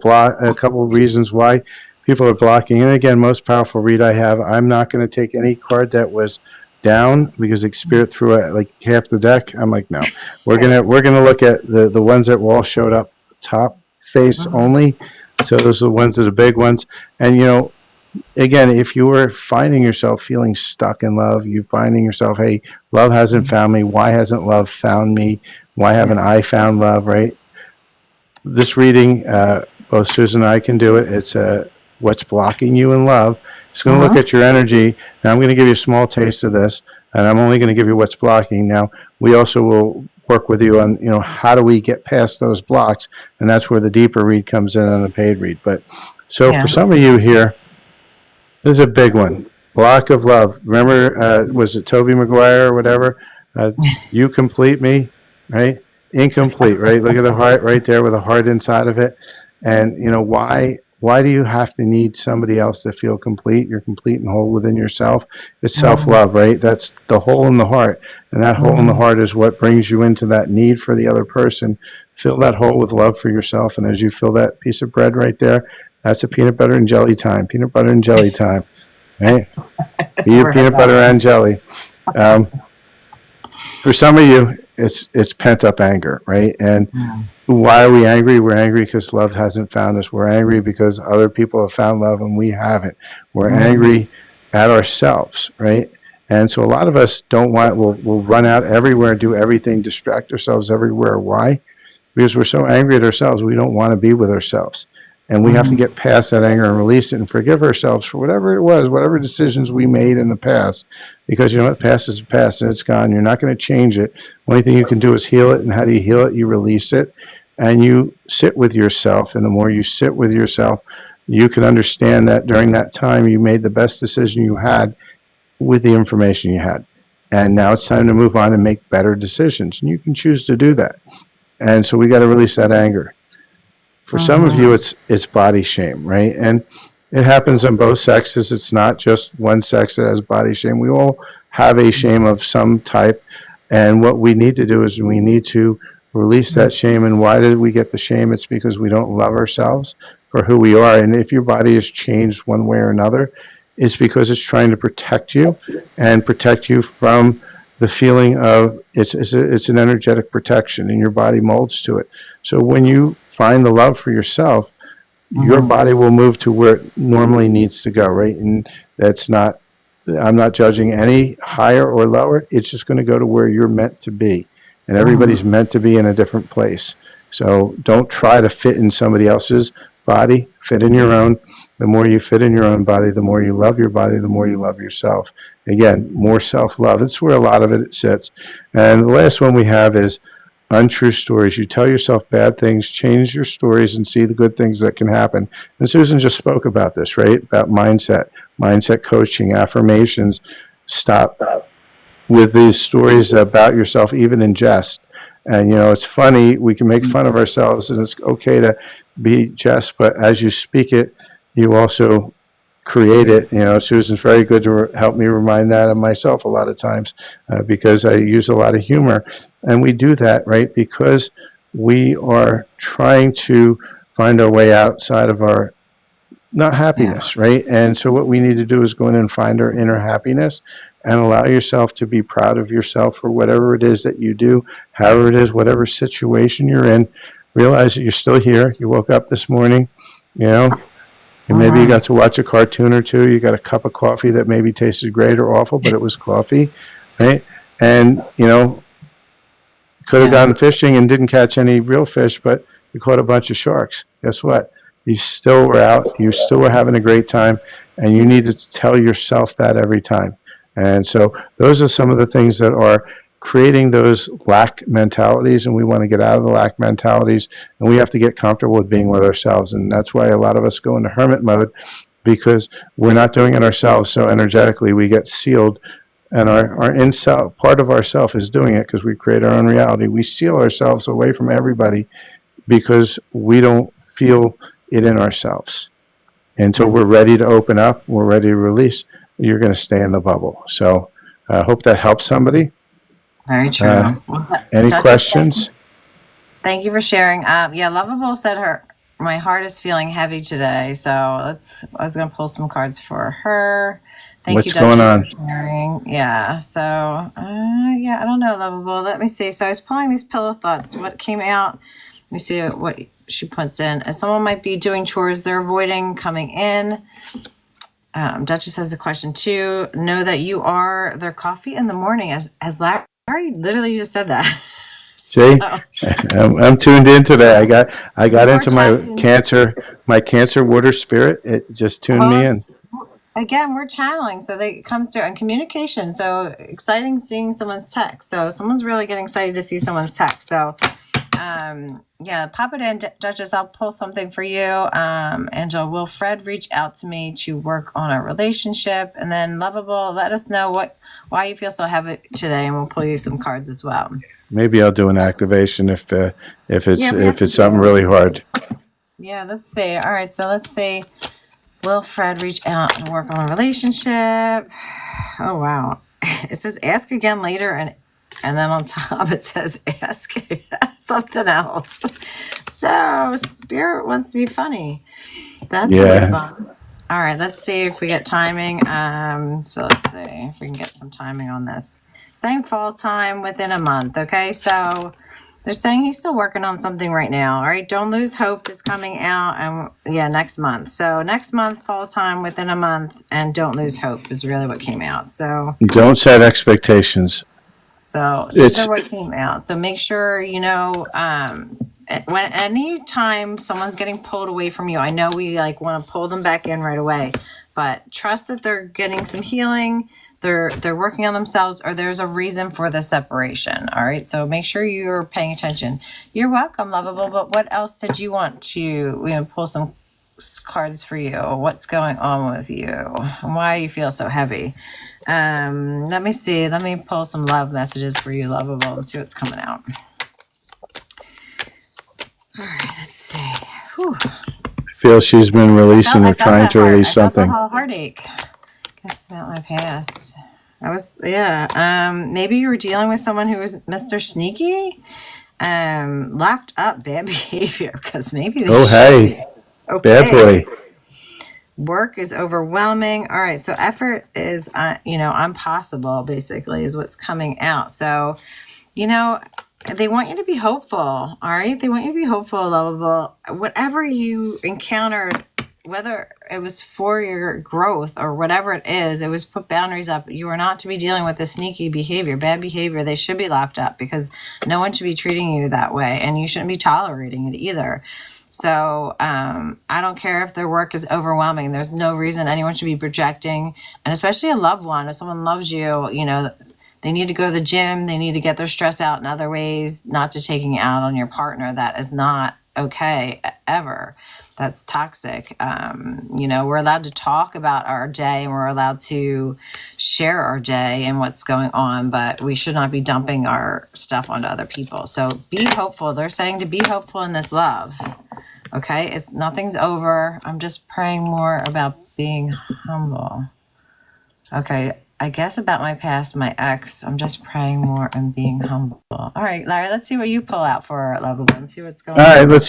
reasons why people are blocking. And again, most powerful read I have, I'm not going to take any card that was down because the Spirit threw it like half the deck. I'm like, no, we're gonna look at the ones that all showed up top face only. So those are the ones that are big ones. And again, if you were finding yourself feeling stuck in love, you finding yourself, hey, love hasn't found me. Why hasn't love found me? Why haven't I found love? Right. This reading, both Susan and I can do it. It's what's blocking you in love. It's going to look at your energy. Now I'm going to give you a small taste of this, and I'm only going to give you what's blocking. Now we also will work with you on, how do we get past those blocks, and that's where the deeper read comes in on the paid read. But so for some of you here, this is a big one. Block of love. Remember, was it Toby Maguire or whatever? You complete me, right? Incomplete, right? Look at the heart right there with a heart inside of it. And why do you have to need somebody else to feel complete? You're complete and whole within yourself. It's self-love, right? That's the hole in the heart. And that hole in the heart is what brings you into that need for the other person. Fill that hole with love for yourself. And as you fill that piece of bread right there, that's a peanut butter and jelly time. Peanut butter and jelly time, right? Eat peanut butter and jelly. For some of you, it's pent-up anger, right? And why are we angry? We're angry because love hasn't found us. We're angry because other people have found love and we haven't. We're angry at ourselves, right? And so a lot of us we'll run out everywhere, do everything, distract ourselves everywhere. Why? Because we're so angry at ourselves, we don't want to be with ourselves. And we have to get past that anger and release it and forgive ourselves for whatever it was, whatever decisions we made in the past. Because past is past and it's gone. You're not going to change it. The only thing you can do is heal it. And how do you heal it? You release it and you sit with yourself. And the more you sit with yourself, you can understand that during that time you made the best decision you had with the information you had. And now it's time to move on and make better decisions. And you can choose to do that. And so we got to release that anger. For some of you, it's body shame, right? And it happens on both sexes. It's not just one sex that has body shame. We all have a shame of some type. And what we need to do is we need to release that shame. And why did we get the shame? It's because we don't love ourselves for who we are. And if your body has changed one way or another, it's because it's trying to protect you and protect you from the feeling of it's an energetic protection, and your body molds to it. So when you find the love for yourself, your body will move to where it normally needs to go, right? And I'm not judging any higher or lower. It's just going to go to where you're meant to be. And everybody's meant to be in a different place. So don't try to fit in somebody else's body, fit in your own. The more you fit in your own body, the more you love your body, the more you love yourself. Again, more self-love. It's where a lot of it sits. And the last one we have is untrue stories. You tell yourself bad things, change your stories, and see the good things that can happen. And Susan just spoke about this, right? About mindset coaching, affirmations. Stop with these stories about yourself, even in jest. And, it's funny. We can make fun of ourselves, and it's okay to be jest, but as you speak it, you also create it. Susan's very good to help me remind that of myself a lot of times because I use a lot of humor. And we do that, right, because we are trying to find our way outside of our not happiness, right? And so what we need to do is go in and find our inner happiness and allow yourself to be proud of yourself for whatever it is that you do, however it is, whatever situation you're in. Realize that you're still here. You woke up this morning, and maybe you got to watch a cartoon or two. You got a cup of coffee that maybe tasted great or awful, but it was coffee, right? And, could have gone fishing and didn't catch any real fish, but you caught a bunch of sharks. Guess what? You still were out. You still were having a great time, and you need to tell yourself that every time. And so those are some of the things that are creating those lack mentalities, and we want to get out of the lack mentalities, and we have to get comfortable with being with ourselves. And that's why a lot of us go into hermit mode, because we're not doing it ourselves. So energetically we get sealed, and our inside part of ourself is doing it because we create our own reality. We seal ourselves away from everybody because we don't feel it in ourselves. Until we're ready to open up, we're ready to release, you're going to stay in the bubble. So I hope that helps somebody. Very true. Any questions? Thank you for sharing. Lovable said my heart is feeling heavy today. So I was going to pull some cards for her. Thank you, What's going on? Duchess, for sharing. Yeah. So, yeah, I don't know, Lovable. Let me see. So I was pulling these pillow thoughts. What came out? Let me see what she puts in. As someone might be doing chores they're avoiding coming in. Duchess has a question too. Know that you are their coffee in the morning, as Larry literally just said that. See, So, I'm tuned in today. I got you are into my cancer water spirit. It just tuned me well, in. again, we're channeling, so it comes through, and communication. So exciting seeing someone's text. So someone's really getting excited to see someone's text. So, yeah, pop it in, Duchess. I'll pull something for you. Angela, will Fred reach out to me to work on a relationship? And then Lovable, let us know why you feel so heavy today, and we'll pull you some cards as well. Maybe I'll do an activation if it's something really hard. Yeah, let's see. All right, so let's see. Will Fred reach out and work on a relationship? Oh, wow. It says ask again later, and then on top it says ask something else. So Spirit wants to be funny. That's always fun. All right, let's see if we get timing. So let's see if we can get some timing on this. Saying fall time within a month, okay? So they're saying he's still working on something right now. All right, Don't Lose Hope is coming out, and next month. So next month, fall time within a month, and Don't Lose Hope is really what came out. So don't set expectations. So these are what came out. So make sure when anytime someone's getting pulled away from you, I know we want to pull them back in right away, but trust that they're getting some healing. They're working on themselves, or there's a reason for the separation. All right. So make sure you're paying attention. You're welcome, Lovable. But what else did you want to pull some cards for you? What's going on with you? And why you feel so heavy? Let me see. Let me pull some love messages for you, Lovable, and see what's coming out. All right. Let's see. Whew. I feel she's been releasing or trying to release something. I felt the heartache. Guess about my past. Maybe you were dealing with someone who was Mr. Sneaky, locked up, bad behavior, because maybe they okay. Bad boy. Work is overwhelming. All right, so effort is impossible, basically, is what's coming out. So they want you to be hopeful. All right, they want you to be hopeful, Lovable. Whatever you encountered, whether it was for your growth or whatever it is, it was put boundaries up. You are not to be dealing with this sneaky behavior, bad behavior. They should be locked up, because no one should be treating you that way, and you shouldn't be tolerating it either. So I don't care if their work is overwhelming. There's no reason anyone should be projecting, and especially a loved one. If someone loves you, they need to go to the gym. They need to get their stress out in other ways, not to taking it out on your partner. That is not okay ever. That's toxic. We're allowed to talk about our day, and we're allowed to share our day and what's going on, but we should not be dumping our stuff onto other people. So be hopeful. They're saying to be hopeful in this love. Okay, nothing's over. I'm just praying more about being humble. Okay, I guess about my past, my ex. I'm just praying more and being humble. All right, Larry, let's see what you pull out for Lovable and see what's going on. All right, let's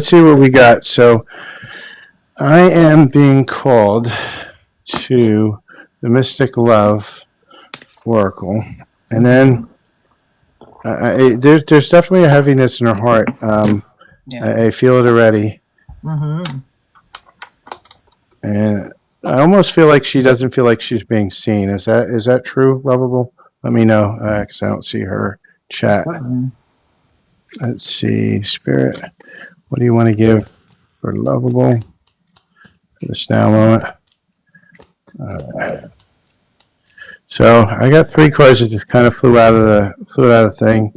see what we got. So I am being called to the Mystic Love Oracle, and then there's definitely a heaviness in her heart. I feel it already. Mm-hmm. And I almost feel like she doesn't feel like she's being seen. Is that true, Lovable? Let me know, because I don't see her chat. Mm-hmm. Let's see, Spirit. What do you want to give for Lovable? Just now a moment. So I got 3 cards that just kind of flew out of the thing.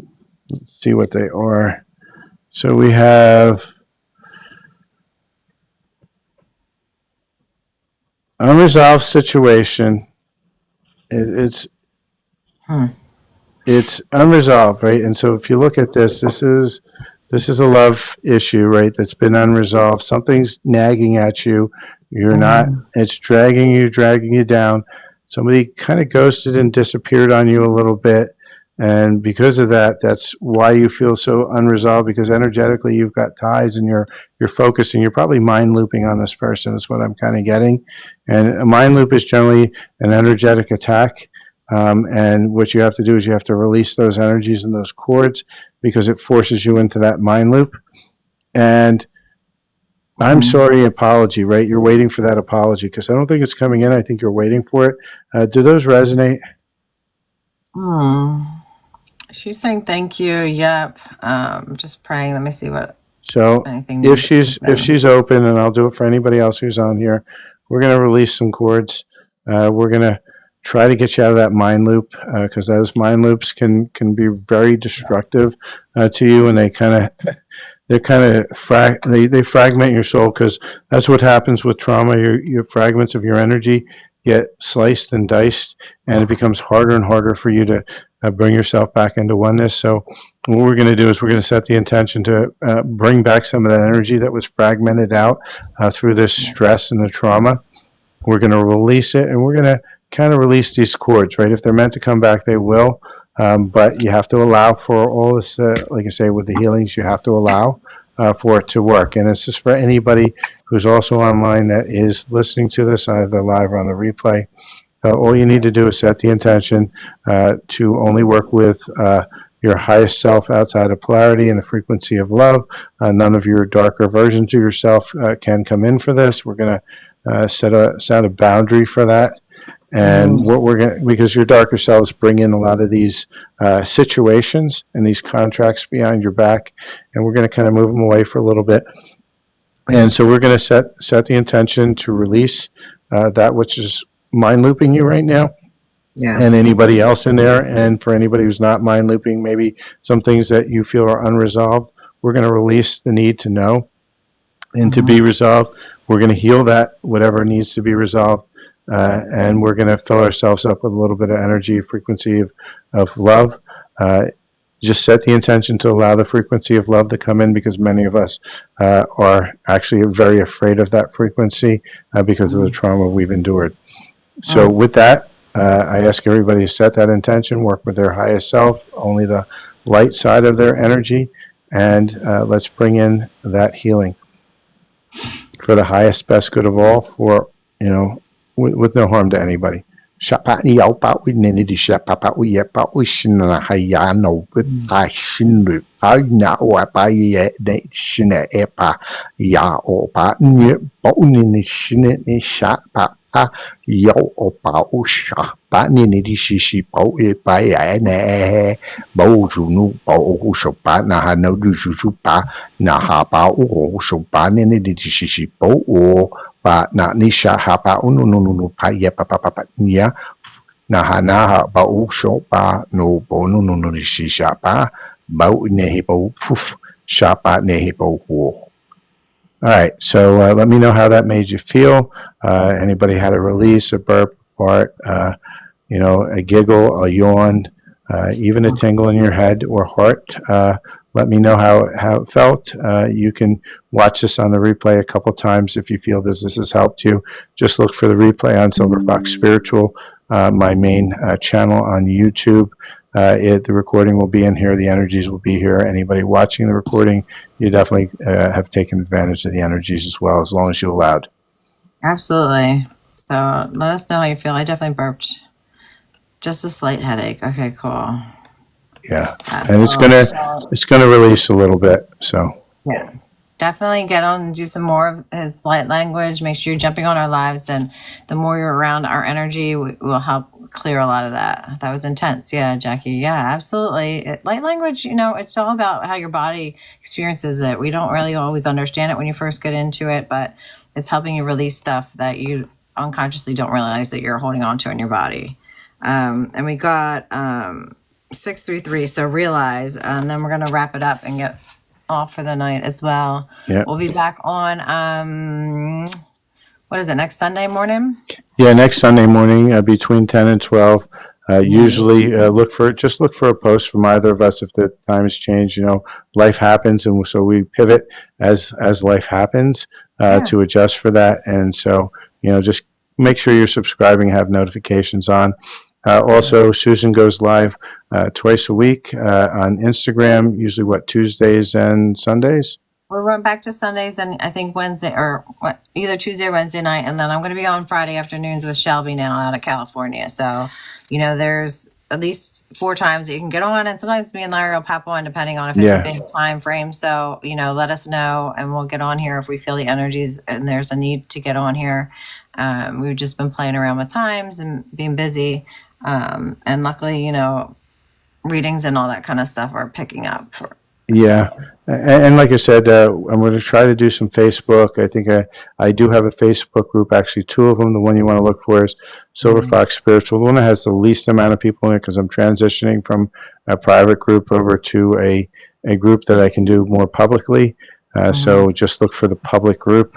Let's see what they are. So we have unresolved situation. It's unresolved, right? And so if you look at this is a love issue, right? That's been unresolved. Something's nagging at you. You're not. It's dragging you down. Somebody kind of ghosted and disappeared on you a little bit, And because of that, that's why you feel so unresolved, because energetically you've got ties and you're focusing. You're probably mind looping on this person is what I'm kind of getting. And a mind loop is generally an energetic attack. And what you have to do is you have to release those energies and those cords because it forces you into that mind loop. And I'm sorry, apology, right? You're waiting for that apology because I don't think it's coming in. I think you're waiting for it. Do those resonate? She's saying thank you. Yep. Just praying. Let me see what. So if she's open, and I'll do it for anybody else who's on here, we're going to release some cords. We're going to try to get you out of that mind loop because those mind loops can be very destructive to you, and they fragment your soul, because that's what happens with trauma. Your fragments of your energy get sliced and diced, and it becomes harder and harder for you to bring yourself back into oneness. So what we're going to do is we're going to set the intention to bring back some of that energy that was fragmented out through this stress and the trauma. We're going to release it, and we're going to kind of release these cords, right? If they're meant to come back, they will. But you have to allow for all this, like I say, with the healings, you have to allow for it to work. And it's just for anybody who's also online that is listening to this, either live or on the replay. All you need to do is set the intention to only work with your highest self outside of polarity and the frequency of love. None of your darker versions of yourself can come in for this. We're going to set a boundary for that. And what we're going to, because your darker selves bring in a lot of these situations and these contracts behind your back, and we're going to kind of move them away for a little bit. And so we're going to set the intention to release that which is mind looping you right now, and anybody else in there. And for anybody who's not mind looping, maybe some things that you feel are unresolved, we're going to release the need to know and to be resolved. We're going to heal that, whatever needs to be resolved. And we're going to fill ourselves up with a little bit of energy, frequency of love. Just set the intention to allow the frequency of love to come in, because many of us are actually very afraid of that frequency because of the trauma we've endured. So with that, I ask everybody to set that intention, work with their highest self, only the light side of their energy, and let's bring in that healing for the highest, best good of all, for, with no harm to anybody. Yo opa usha pa ni di shishi po e pa ya ne bo ju nu po o so pa na ha no du ju pa na ha pa o so pa ni di shishi po o pa na ni sha ha pa no pa ya pa ya na ha ba o so pa no po no ni shisha pa ba ne he po fuf sha pa ne he po ho. All right, so let me know how that made you feel. Anybody had a release, a burp, a fart, a giggle, a yawn, even a tingle in your head or heart? Let me know how it felt. You can watch this on the replay a couple times if you feel this has helped you. Just look for the replay on Silver Fox Spiritual, my main channel on YouTube. The recording will be in here. The energies will be here. Anybody watching the recording, you definitely have taken advantage of the energies as well, as long as you allowed. Absolutely. So let us know how you feel. I definitely burped. Just a slight headache. Okay, cool. Yeah, and it's gonna release a little bit. So yeah, definitely get on and do some more of his light language. Make sure you're jumping on our lives, and the more you're around our energy, will help clear a lot of that. That was intense. Yeah, Jackie. Yeah, absolutely. Light language, it's all about how your body experiences it. We don't really always understand it when you first get into it, but it's helping you release stuff that you unconsciously don't realize that you're holding on to in your body. And we got 633, so realize, and then we're going to wrap it up and get off for the night as well. Yeah. We'll be back on, what is it, next Sunday morning? Yeah, next Sunday morning between 10 and 12. Usually look for a post from either of us if the time has changed. Life happens, and so we pivot as life happens to adjust for that. And so, just make sure you're subscribing, have notifications on. Also, Susan goes live twice a week on Instagram, usually Tuesdays and Sundays? We're going back to Sundays and I think Wednesday or either Tuesday or Wednesday night. And then I'm going to be on Friday afternoons with Shelby now out of California. So, there's at least 4 times that you can get on. And sometimes me and Larry will pop on depending on if it's a big time frame. So, let us know and we'll get on here if we feel the energies and there's a need to get on here. We've just been playing around with times and being busy. And luckily, readings and all that kind of stuff are picking up. Yeah. And like I said, I'm going to try to do some Facebook. I think I do have a Facebook group, actually 2 of them. The one you want to look for is Silver Fox Spiritual. The one that has the least amount of people in it because I'm transitioning from a private group over to a group that I can do more publicly. So just look for the public group.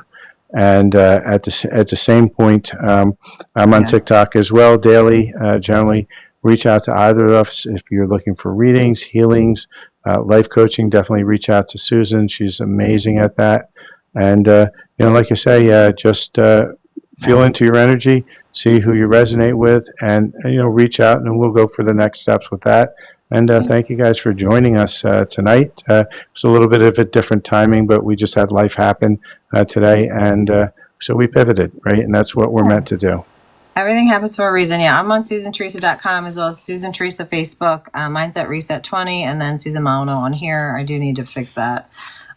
And at the same point, I'm on TikTok as well daily. Generally, reach out to either of us if you're looking for readings, healings, life coaching. Definitely reach out to Susan. She's amazing at that. And like I say, just feel into your energy, see who you resonate with, and reach out, and we'll go for the next steps with that. And thank you guys for joining us tonight. It's a little bit of a different timing, but we just had life happen today, and so we pivoted, right? And that's what we're meant to do. Everything happens for a reason. Yeah, I'm on SusanTeresa.com as well as Susan Teresa Facebook. Mine's at Reset 20, and then Susan Malino on here. I do need to fix that.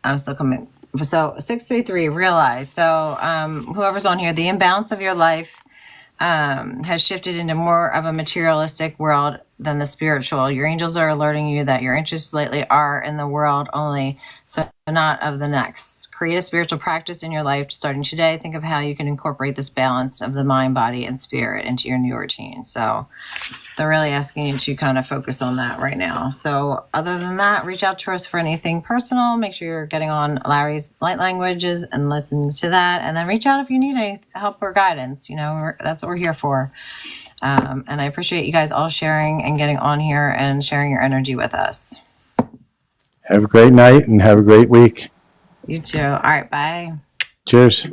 I'm still coming. So 633, realize. So whoever's on here, the imbalance of your life has shifted into more of a materialistic world than the spiritual. Your angels are alerting you that your interests lately are in the world only, so not of the next. Create a spiritual practice in your life starting today. Think of how you can incorporate this balance of the mind, body, and spirit into your new routine. So they're really asking you to kind of focus on that right now. So other than that, reach out to us for anything personal. Make sure you're getting on Larry's light languages and listening to that. And then reach out if you need any help or guidance. That's what we're here for. And I appreciate you guys all sharing and getting on here and sharing your energy with us. Have a great night and have a great week. You too. All right. Bye. Cheers.